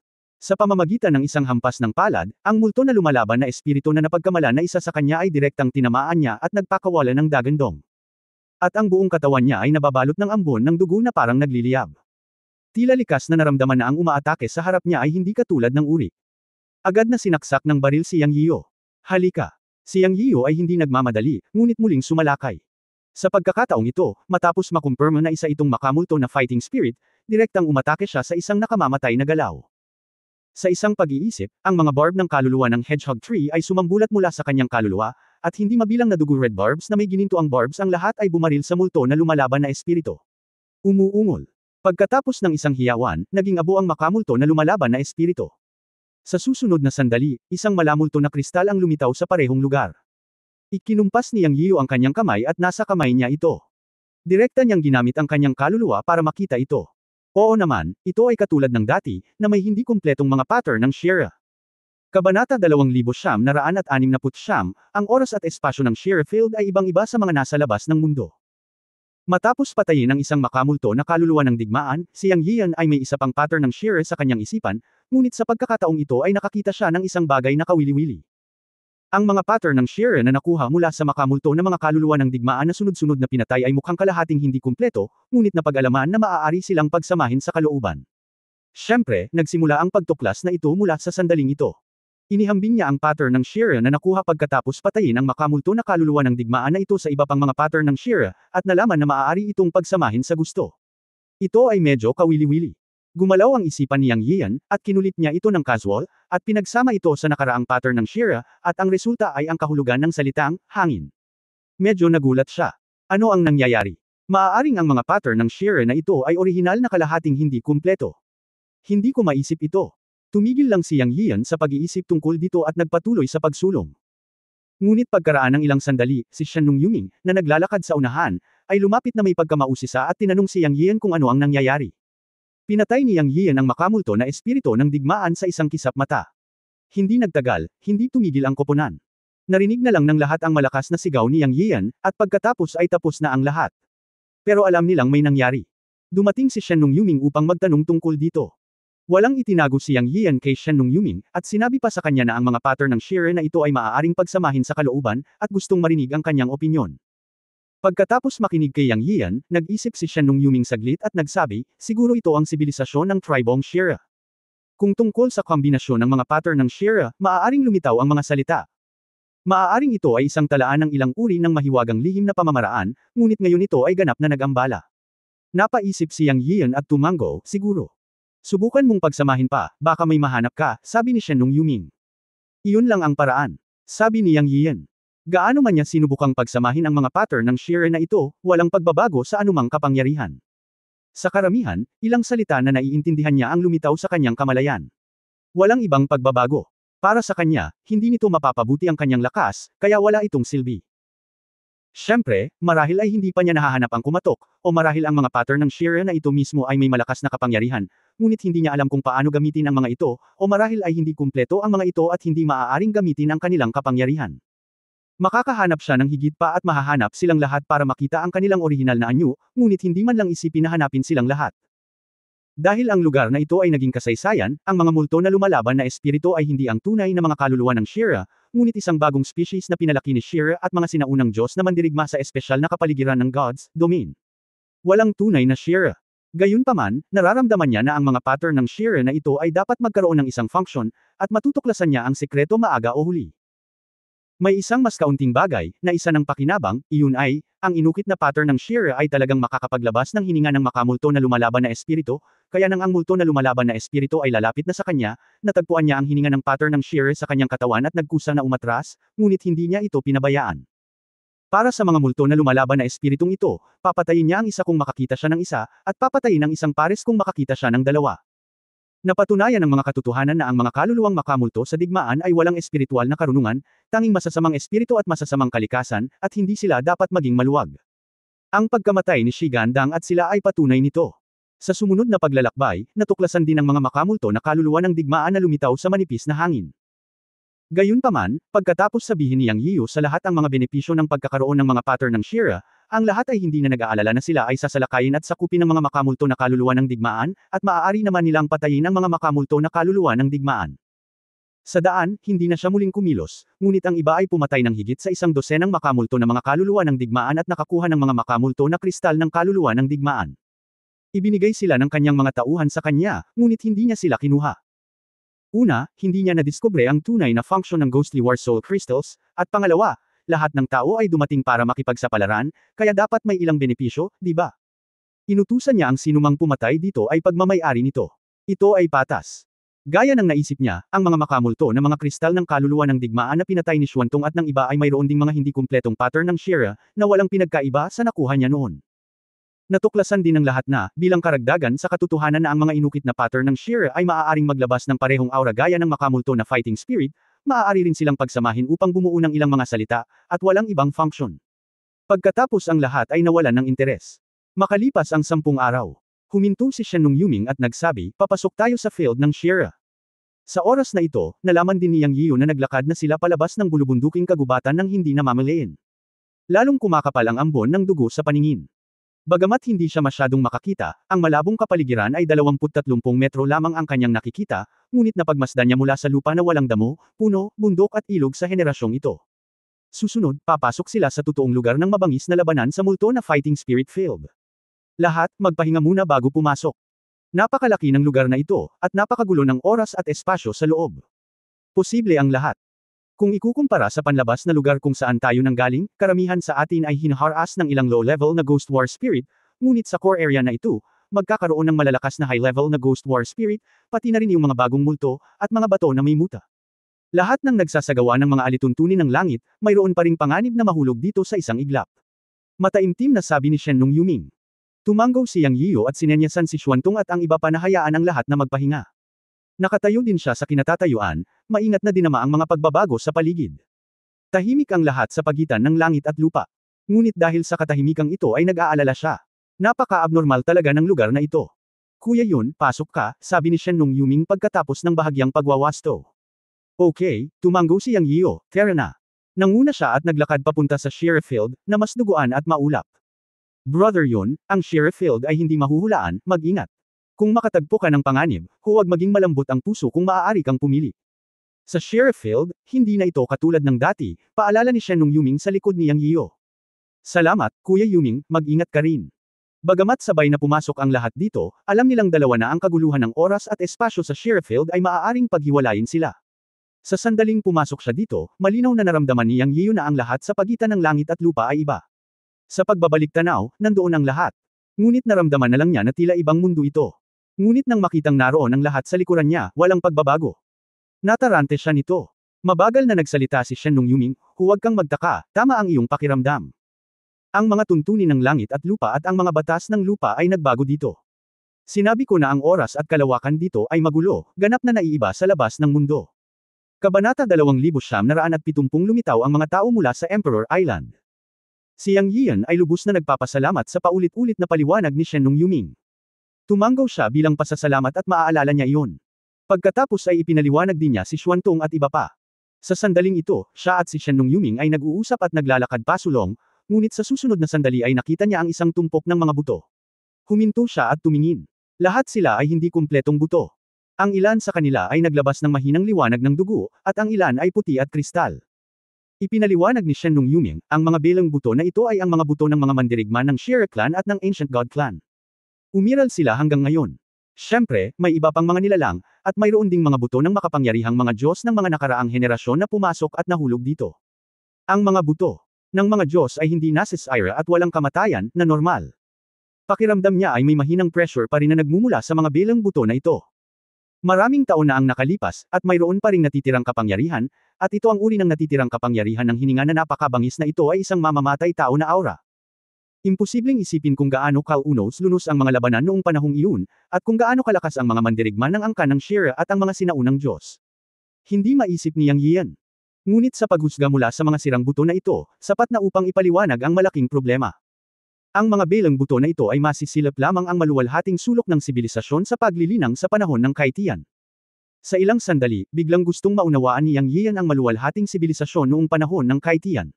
Sa pamamagitan ng isang hampas ng palad, ang multo na lumalaban na espiritu na napagkamala na isa sa kanya ay direktang tinamaan niya at nagpakawala ng dagandong. At ang buong katawan niya ay nababalot ng ambon ng dugo na parang nagliliyab. Tila likas na naramdaman na ang umaatake sa harap niya ay hindi katulad ng uri. Agad na sinaksak ng baril si Yang Yiyo. Halika! Si Yang Yiyo ay hindi nagmamadali, ngunit muling sumalakay. Sa pagkakataong ito, matapos makumpirma na isa itong makamulto na fighting spirit, direktang umatake siya sa isang nakamamatay na galaw. Sa isang pag-iisip, ang mga barb ng kaluluwa ng Hedgehog Tree ay sumambulat mula sa kanyang kaluluwa, at hindi mabilang na dugo red barbs na may gininto ang barbs ang lahat ay bumaril sa multo na lumalaban na espiritu. Umuungol. Pagkatapos ng isang hiyawan, naging abo ang makamulto na lumalaban na espiritu. Sa susunod na sandali, isang malamulto na kristal ang lumitaw sa parehong lugar. Ikinumpas ni Yang Yiyo ang kanyang kamay at nasa kamay niya ito. Direkta niyang ginamit ang kanyang kaluluwa para makita ito. Oo naman, ito ay katulad ng dati, na may hindi kumpletong mga pattern ng Shira. Kabanata 2969, ang oras at espasyo ng Shira Field ay ibang-iba sa mga nasa labas ng mundo. Matapos patayin ang isang makamulto na kaluluwa ng digmaan, si Yang Yiyan ay may isa pang pattern ng Shira sa kanyang isipan, ngunit sa pagkakataong ito ay nakakita siya ng isang bagay na kawili-wili. Ang mga pattern ng Shira na nakuha mula sa makamulto na mga kaluluwa ng digmaan na sunod-sunod na pinatay ay mukhang kalahating hindi kumpleto, ngunit napag-alaman na maaari silang pagsamahin sa kalooban. Siyempre, nagsimula ang pagtuklas na ito mula sa sandaling ito. Inihambing niya ang pattern ng Shira na nakuha pagkatapos patayin ang makamulto na kaluluwa ng digmaan na ito sa iba pang mga pattern ng Shira, at nalaman na maaari itong pagsamahin sa gusto. Ito ay medyo kawili-wili. Gumalaw ang isipan ni Yang Yiyan, at kinulit niya ito ng casual, at pinagsama ito sa nakaraang pattern ng Shira, at ang resulta ay ang kahulugan ng salitang, hangin. Medyo nagulat siya. Ano ang nangyayari? Maaaring ang mga pattern ng Shira na ito ay orihinal na kalahating hindi kumpleto. Hindi ko maisip ito. Tumigil lang si Yang Yiyan sa pag-iisip tungkol dito at nagpatuloy sa pagsulong. Ngunit pagkaraan ng ilang sandali, si Shannon Yuming, na naglalakad sa unahan, ay lumapit na may pagkamausisa at tinanong si Yang Yiyan kung ano ang nangyayari. Pinatay ni Yang Yiyan ang makamulto na espiritu ng digmaan sa isang kisap mata. Hindi nagtagal, hindi tumigil ang koponan. Narinig na lang ng lahat ang malakas na sigaw ni Yang Yiyan, at pagkatapos ay tapos na ang lahat. Pero alam nilang may nangyari. Dumating si Shannon Yuming upang magtanong tungkol dito. Walang itinago si Yang Yiyan kay Shannon Yuming, at sinabi pa sa kanya na ang mga pattern ng Shira na ito ay maaaring pagsamahin sa kalooban, at gustong marinig ang kanyang opinyon. Pagkatapos makinig kay Yang Yiyan, nag-isip si Shannon Yuming saglit at nagsabi, siguro ito ang sibilisasyon ng tribong Shira. Kung tungkol sa kombinasyon ng mga pattern ng Shira, maaaring lumitaw ang mga salita. Maaaring ito ay isang talaan ng ilang uri ng mahiwagang lihim na pamamaraan, ngunit ngayon ito ay ganap na nag-ambala. Napaisip si Yang Yiyan at tumango, siguro. Subukan mong pagsamahin pa, baka may mahanap ka, sabi ni Shannon Yuming. Iyon lang ang paraan. Sabi ni Yang Yiyan. Gaano man niya sinubukang pagsamahin ang mga pattern ng Shira na ito, walang pagbabago sa anumang kapangyarihan. Sa karamihan, ilang salita na naiintindihan niya ang lumitaw sa kanyang kamalayan. Walang ibang pagbabago. Para sa kanya, hindi nito mapapabuti ang kanyang lakas, kaya wala itong silbi. Siyempre, marahil ay hindi pa niya nahahanap ang kumatok, o marahil ang mga pattern ng Shira na ito mismo ay may malakas na kapangyarihan, ngunit hindi niya alam kung paano gamitin ang mga ito, o marahil ay hindi kumpleto ang mga ito at hindi maaaring gamitin ang kanilang kapangyarihan. Makakahanap siya ng higit pa at mahahanap silang lahat para makita ang kanilang orihinal na anyo, ngunit hindi man lang isipin na hanapin silang lahat. Dahil ang lugar na ito ay naging kasaysayan, ang mga multo na lumalaban na espiritu ay hindi ang tunay na mga kaluluwa ng Shira, ngunit isang bagong species na pinalaki ni Shira at mga sinaunang Diyos na mandirigma sa espesyal na kapaligiran ng God's domain. Walang tunay na Shira. Gayunpaman, nararamdaman niya na ang mga pattern ng Shira na ito ay dapat magkaroon ng isang function, at matutuklasan niya ang sekreto maaga o huli. May isang mas kaunting bagay, na isa ng pakinabang, iyon ay, ang inukit na pattern ng Shira ay talagang makakapaglabas ng hininga ng makamulto na lumalaban na espiritu, kaya nang ang multo na lumalaban na espiritu ay lalapit na sa kanya, natagpuan niya ang hininga ng pattern ng Shira sa kanyang katawan at nagkusa na umatras, ngunit hindi niya ito pinabayaan. Para sa mga multo na lumalaban na espiritong ito, papatayin niya ang isa kung makakita siya ng isa, at papatayin ang isang pares kung makakita siya ng dalawa. Napatunayan ng mga katotohanan na ang mga kaluluwang makamulto sa digmaan ay walang espiritual na karunungan, tanging masasamang espiritu at masasamang kalikasan, at hindi sila dapat maging maluwag. Ang pagkamatay ni Shigandang at sila ay patunay nito. Sa sumunod na paglalakbay, natuklasan din ng mga makamulto na kaluluwa ng digmaan na lumitaw sa manipis na hangin. Gayunpaman, pagkatapos sabihin ni Yang Yiyo sa lahat ang mga benepisyo ng pagkakaroon ng mga pattern ng Shira, ang lahat ay hindi na nag-aalala na sila ay sasalakayin at sakupin ng mga makamulto na kaluluwa ng digmaan, at maaari naman nilang patayin ang mga makamulto na kaluluwa ng digmaan. Sa daan, hindi na siya muling kumilos, ngunit ang iba ay pumatay ng higit sa 100 makamulto na mga kaluluwa ng digmaan at nakakuha ng mga makamulto na kristal ng kaluluwa ng digmaan. Ibinigay sila ng kanyang mga tauhan sa kanya, ngunit hindi niya sila kinuha. Una, hindi niya nadiskubre ang tunay na function ng Ghostly War Soul Crystals, at pangalawa, lahat ng tao ay dumating para makipagsapalaran, kaya dapat may ilang benepisyo, di ba? Inutusan niya ang sinumang pumatay dito ay pagmamay-ari nito. Ito ay patas. Gaya ng naisip niya, ang mga makamulto na mga kristal ng kaluluwa ng digmaan na pinatay ni Xuantong at ng iba ay mayroon ding mga hindi kumpletong pattern ng Shira, na walang pinagkaiba sa nakuha niya noon. Natuklasan din ng lahat na, bilang karagdagan sa katotohanan na ang mga inukit na pattern ng Shira ay maaaring maglabas ng parehong aura gaya ng makamulto na fighting spirit, maaari rin silang pagsamahin upang bumuo ng ilang mga salita, at walang ibang function. Pagkatapos ang lahat ay nawalan ng interes. Makalipas ang 10 araw. Huminto si Shen Nung Yuming at nagsabi, papasok tayo sa field ng Shira. Sa oras na ito, nalaman din ni Yang Yiyu na naglakad na sila palabas ng bulubunduking kagubatan ng hindi namamalayan. Lalong kumakapal ang ambon ng dugo sa paningin. Bagamat hindi siya masyadong makakita, ang malabong kapaligiran ay 20-30 metro lamang ang kanyang nakikita, ngunit napagmasdan niya mula sa lupa na walang damo, puno, bundok at ilog sa henerasyong ito. Susunod, papasok sila sa totoong lugar ng mabangis na labanan sa multo na Fighting Spirit Field. Lahat, magpahinga muna bago pumasok. Napakalaki ng lugar na ito, at napakagulo ng oras at espasyo sa loob. Posible ang lahat. Kung ikukumpara sa panlabas na lugar kung saan tayo nanggaling, karamihan sa atin ay hinaharas ng ilang low-level na Ghost War Spirit, ngunit sa core area na ito, magkakaroon ng malalakas na high-level na Ghost War Spirit, pati na rin yung mga bagong multo, at mga bato na may muta. Lahat ng nagsasagawa ng mga alituntunin ng langit, mayroon pa ring panganib na mahulog dito sa isang iglap. Mataimtim na sabi ni Shen Nung Yuming. Tumanggaw si Yang Yiyu at sinenyasan si Xuantong at ang iba pa na hayaan ang lahat na magpahinga. Nakatayo din siya sa kinatatayuan, maingat na dinama ang mga pagbabago sa paligid. Tahimik ang lahat sa pagitan ng langit at lupa. Ngunit dahil sa katahimikang ito ay nag-aalala siya. Napaka-abnormal talaga ng lugar na ito. Kuya Yun, pasok ka, sabi ni Shen Nung Yuming pagkatapos ng bahagyang pagwawasto. Okay, tumanggaw si Yang Yiyu, tara na. Nanguna siya at naglakad papunta sa Shira Field, na mas duguan at maulap. Brother Yun, ang Shira Field ay hindi mahuhulaan, mag-ingat. Kung makatagpo ka ng panganib, huwag maging malambot ang puso kung maaari kang pumili. Sa Shira Field, hindi na ito katulad ng dati, paalala ni Shen Nung Yuming sa likod ni Yang Yiyu. Salamat, Kuya Yuming, mag-ingat ka rin. Bagamat sabay na pumasok ang lahat dito, alam nilang dalawa na ang kaguluhan ng oras at espasyo sa Shira Field ay maaaring paghiwalayin sila. Sa sandaling pumasok siya dito, malinaw na naramdaman ni Yang Yiyu na ang lahat sa pagitan ng langit at lupa ay iba. Sa pagbabalik tanaw, nandoon ang lahat. Ngunit naramdaman na lang niya na tila ibang mundo ito. Ngunit nang makitang naroon ang lahat sa likuran niya, walang pagbabago. Natarante siya nito. Mabagal na nagsalita si Shen Nung Yuming, huwag kang magtaka, tama ang iyong pakiramdam. Ang mga tuntunin ng langit at lupa at ang mga batas ng lupa ay nagbago dito. Sinabi ko na ang oras at kalawakan dito ay magulo, ganap na naiiba sa labas ng mundo. Kabanata 2970 lumitaw ang mga tao mula sa Emperor Island. Si Yang Yiyan ay lubos na nagpapasalamat sa paulit-ulit na paliwanag ni Shen Nung Yuming. Tumanggaw siya bilang pasasalamat at maaalala niya iyon. Pagkatapos ay ipinaliwanag din niya si Xuantong at iba pa. Sa sandaling ito, siya at si Shen Nung Yuming ay nag-uusap at naglalakad pasulong, ngunit sa susunod na sandali ay nakita niya ang isang tumpok ng mga buto. Huminto siya at tumingin. Lahat sila ay hindi kumpletong buto. Ang ilan sa kanila ay naglabas ng mahinang liwanag ng dugo, at ang ilan ay puti at kristal. Ipinaliwanag ni Shen Nung Yuming, ang mga belang buto na ito ay ang mga buto ng mga mandirigma ng Shira Clan at ng Ancient God Clan. Umiral sila hanggang ngayon. Siyempre, may iba pang mga nilalang, at mayroon ding mga buto ng makapangyarihang mga Diyos ng mga nakaraang henerasyon na pumasok at nahulog dito. Ang mga buto ng mga Diyos ay hindi nasisira at walang kamatayan, na normal. Pakiramdam niya ay may mahinang pressure pa rin na nagmumula sa mga belang buto na ito. Maraming taon na ang nakalipas, at mayroon pa ring natitirang kapangyarihan, at ito ang uri ng natitirang kapangyarihan ng hininga na napakabangis na ito ay isang mamamatay tao na aura. Imposibleng isipin kung gaano kaunos-lunos ang mga labanan noong panahong iyon, at kung gaano kalakas ang mga mandirigma ng angkan ng Shira at ang mga sinaunang Diyos. Hindi maisip ni Yang Yiyan. Ngunit sa paghusga mula sa mga sirang buto na ito, sapat na upang ipaliwanag ang malaking problema. Ang mga belang buto na ito ay masisilap lamang ang maluwalhating sulok ng sibilisasyon sa paglilinang sa panahon ng Kaitian. Sa ilang sandali, biglang gustong maunawaan ni Yang Yiyan ang maluwalhating sibilisasyon noong panahon ng Kaitian.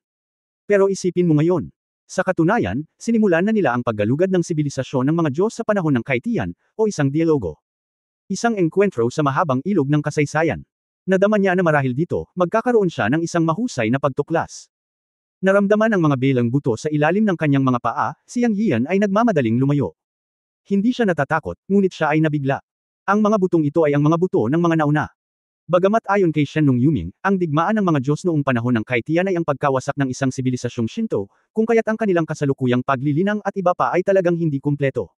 Pero isipin mo ngayon. Sa katunayan, sinimulan na nila ang paggalugad ng sibilisasyon ng mga Diyos sa panahon ng Kaitian, o isang dialogo. Isang engkwentro sa mahabang ilog ng kasaysayan. Nadama niya na marahil dito, magkakaroon siya ng isang mahusay na pagtuklas. Naramdaman ang mga belang buto sa ilalim ng kanyang mga paa, si Yang Yian ay nagmamadaling lumayo. Hindi siya natatakot, ngunit siya ay nabigla. Ang mga butong ito ay ang mga buto ng mga nauna. Bagamat ayon kay Shen Nongyuming, ang digmaan ng mga Diyos noong panahon ng Kaitian ay ang pagkawasak ng isang sibilisasyong Shinto, kung kaya't ang kanilang kasalukuyang paglilinang at iba pa ay talagang hindi kumpleto.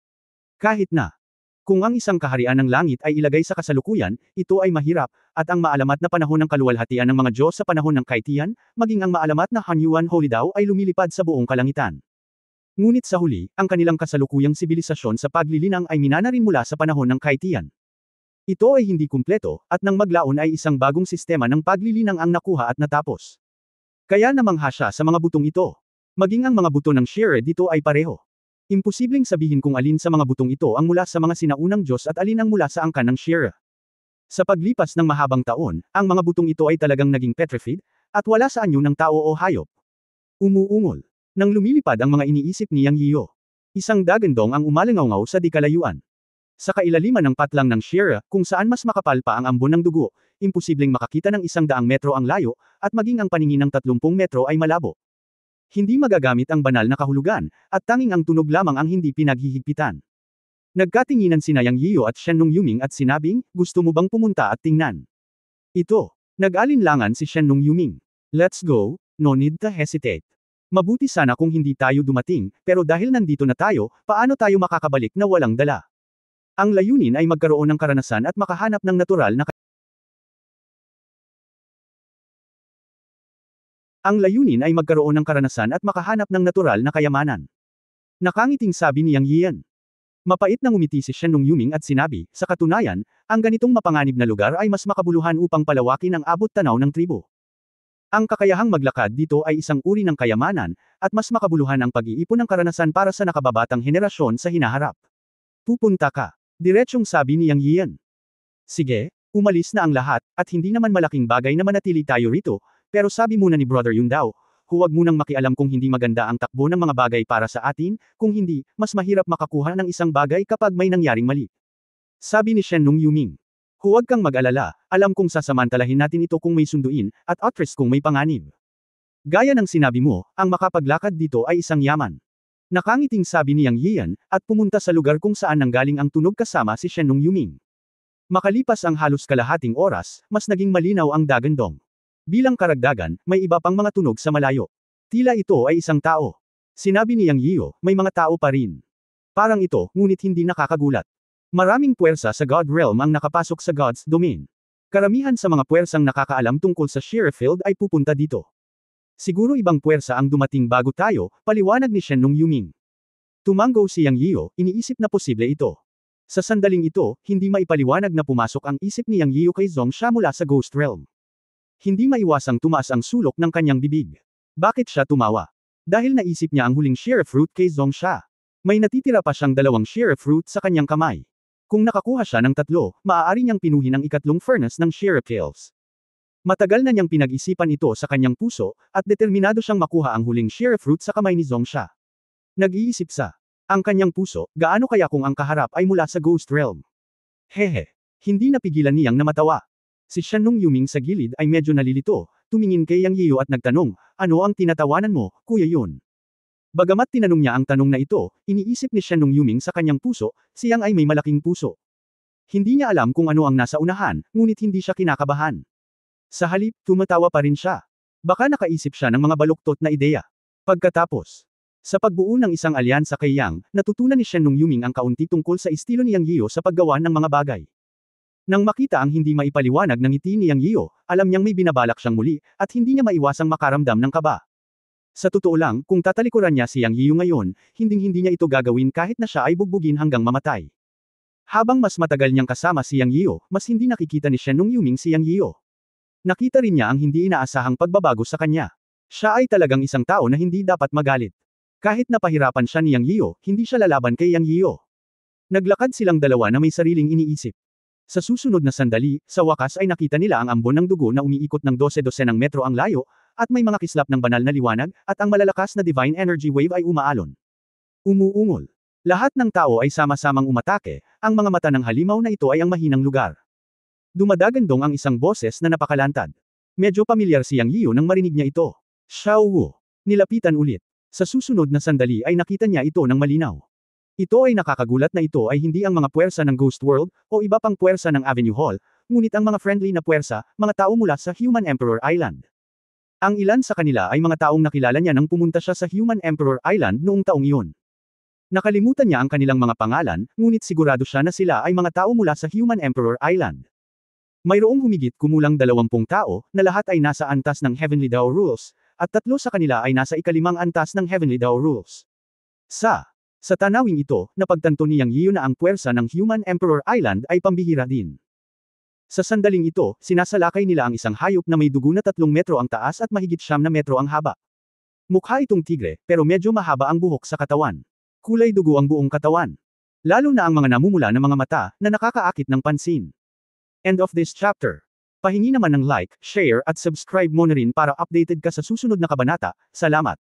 Kahit na, kung ang isang kaharian ng langit ay ilagay sa kasalukuyan, ito ay mahirap, at ang maalamat na panahon ng kaluwalhatian ng mga Diyos sa panahon ng Kaitian, maging ang maalamat na Hanyuan Holy Dao ay lumilipad sa buong kalangitan. Ngunit sa huli, ang kanilang kasalukuyang sibilisasyon sa paglilinang ay minana rin mula sa panahon ng Kaitian. Ito ay hindi kumpleto, at nang maglaon ay isang bagong sistema ng paglilinang ang nakuha at natapos. Kaya namangha siya sa mga butong ito. Maging ang mga buto ng Shire dito ay pareho. Imposibleng sabihin kung alin sa mga butong ito ang mula sa mga sinaunang Diyos at alin ang mula sa angkan ng Shire. Sa paglipas ng mahabang taon, ang mga butong ito ay talagang naging petrified, at wala sa anyo ng tao o hayop. Umuungol. Nang lumilipad ang mga iniisip ni Yang Yiyo. Isang dagandong ang umalangaw sa di kalayuan. Sa kailaliman ng patlang ng Shire, kung saan mas makapal pa ang ambon ng dugo, imposibleng makakita ng 100 metro ang layo, at maging ang paningin ng 30 metro ay malabo. Hindi magagamit ang banal na kahulugan, at tanging ang tunog lamang ang hindi pinaghihigpitan. Nagkatinginan sina Yang Yiyo at Shen Nongyuming at sinabing, gusto mo bang pumunta at tingnan? Ito. Nag-alinlangan si Shen Nongyuming. Let's go, no need to hesitate. Mabuti sana kung hindi tayo dumating, pero dahil nandito na tayo, paano tayo makakabalik na walang dala? Ang layunin ay magkaroon ng karanasan at makahanap ng natural na kayamanan. Nakangiting sabi ni Yang Yian. Mapait na ngumiti si Shen Nongyuming at sinabi, sa katunayan, ang ganitong mapanganib na lugar ay mas makabuluhan upang palawakin ang abot tanaw ng tribo. Ang kakayahang maglakad dito ay isang uri ng kayamanan, at mas makabuluhan ang pag-iipon ng karanasan para sa nakababatang henerasyon sa hinaharap. Pupunta ka. Diretsyong sabi ni Yang Yian. Sige, umalis na ang lahat, at hindi naman malaking bagay na manatili tayo rito, pero sabi muna ni Brother Yun Dao, huwag munang makialam kung hindi maganda ang takbo ng mga bagay para sa atin, kung hindi, mas mahirap makakuha ng isang bagay kapag may nangyaring mali. Sabi ni Shen Nongyuming. Huwag kang mag-alala, alam kong sasamantalahin natin ito kung may sunduin, at at-risk kung may panganib. Gaya ng sinabi mo, ang makapaglakad dito ay isang yaman. Nakangiting sabi ni Yang Yian, at pumunta sa lugar kung saan nanggaling ang tunog kasama si Shen Nongyuming. Makalipas ang halos kalahating oras, mas naging malinaw ang dagandong. Bilang karagdagan, may iba pang mga tunog sa malayo. Tila ito ay isang tao. Sinabi ni Yang Yiyo, may mga tao pa rin. Parang ito, ngunit hindi nakakagulat. Maraming puwersa sa God Realm ang nakapasok sa God's Domain. Karamihan sa mga puwersang nakakaalam tungkol sa Shire Field ay pupunta dito. Siguro ibang puwersa ang dumating bago tayo, paliwanag ni Shen Nongyuming. Tumanggo si Yang Yiyo, iniisip na posible ito. Sa sandaling ito, hindi maipaliwanag na pumasok ang isip ni Yang Yiyo kay Zongsha mula sa Ghost Realm. Hindi maiwasang tumaas ang sulok ng kanyang bibig. Bakit siya tumawa? Dahil naisip niya ang huling Shire Fruit kay Zongsha. May natitira pa siyang 2 Shire Fruit sa kanyang kamay. Kung nakakuha siya ng 3, maaari niyang pinuhin ang 3 furnace ng Shire Kills. Matagal na niyang pinag-isipan ito sa kanyang puso, at determinado siyang makuha ang huling Shire Fruit sa kamay ni Zongsha. Nag-iisip sa ang kanyang puso, gaano kaya kung ang kaharap ay mula sa Ghost Realm? Hehe. Hindi napigilan niyang namatawa. Si Shen Nongyuming sa gilid ay medyo nalilito, tumingin kay Yang Yiyo at nagtanong, ano ang tinatawanan mo, kuya yun? Bagamat tinanong niya ang tanong na ito, iniisip ni Shen Nongyuming sa kanyang puso, siyang ay may malaking puso. Hindi niya alam kung ano ang nasa unahan, ngunit hindi siya kinakabahan. Sa halip, tumatawa pa rin siya. Baka nakaisip siya ng mga baluktot na ideya. Pagkatapos, sa pagbuo ng isang alyansa kay Yang, natutunan ni Shen Nongyuming ang kaunti tungkol sa estilo ni Yang Yiyo sa paggawa ng mga bagay. Nang makita ang hindi maipaliwanag ng ngiti ni Yang Yiyo, alam niyang may binabalak siyang muli, at hindi niya maiwasang makaramdam ng kaba. Sa totoo lang, kung tatalikuran niya si Yang Yiyo ngayon, hinding-hindi niya ito gagawin kahit na siya ay bugbugin hanggang mamatay. Habang mas matagal niyang kasama si Yang Yiyo, mas hindi nakikita ni Shen Nongyuming si Yang Yiyo. Nakita rin niya ang hindi inaasahang pagbabago sa kanya. Siya ay talagang isang tao na hindi dapat magalit. Kahit napahirapan siya ni Yang Yiyo, hindi siya lalaban kay Yang Yiyo. Naglakad silang dalawa na may sariling iniisip. Sa susunod na sandali, sa wakas ay nakita nila ang ambon ng dugo na umiikot ng 12 ng metro ang layo, At may mga kislap ng banal na liwanag, at ang malalakas na divine energy wave ay umaalon. Umuungol. Lahat ng tao ay sama-samang umatake, ang mga mata ng halimaw na ito ay ang mahinang lugar. Dumadagandong ang isang boses na napakalantad. Medyo pamilyar si Yang Yiu nang marinig niya ito. Xiao Wu. Nilapitan ulit. Sa susunod na sandali ay nakita niya ito ng malinaw. Ito ay nakakagulat na ito ay hindi ang mga puwersa ng Ghost World, o iba pang puwersa ng Avenue Hall, ngunit ang mga friendly na puwersa, mga tao mula sa Human Emperor Island. Ang ilan sa kanila ay mga taong nakilala niya nang pumunta siya sa Human Emperor Island noong taong iyon. Nakalimutan niya ang kanilang mga pangalan, ngunit sigurado siya na sila ay mga tao mula sa Human Emperor Island. Mayroong humigit kumulang 20 tao, na lahat ay nasa antas ng Heavenly Dao Rules, at 3 sa kanila ay nasa ikalimang antas ng Heavenly Dao Rules. Sa tanawing ito, napagtanto ni Yang Yiu na ang puwersa ng Human Emperor Island ay pambihira din. Sa sandaling ito, sinasalakay nila ang isang hayop na may dugo na 3 metro ang taas at mahigit 9 na metro ang haba. Mukha itong tigre, pero medyo mahaba ang buhok sa katawan. Kulay dugo ang buong katawan. Lalo na ang mga namumula na mga mata, na nakakaakit ng pansin. End of this chapter. Pahingi naman ng like, share at subscribe mo na rin para updated ka sa susunod na kabanata. Salamat.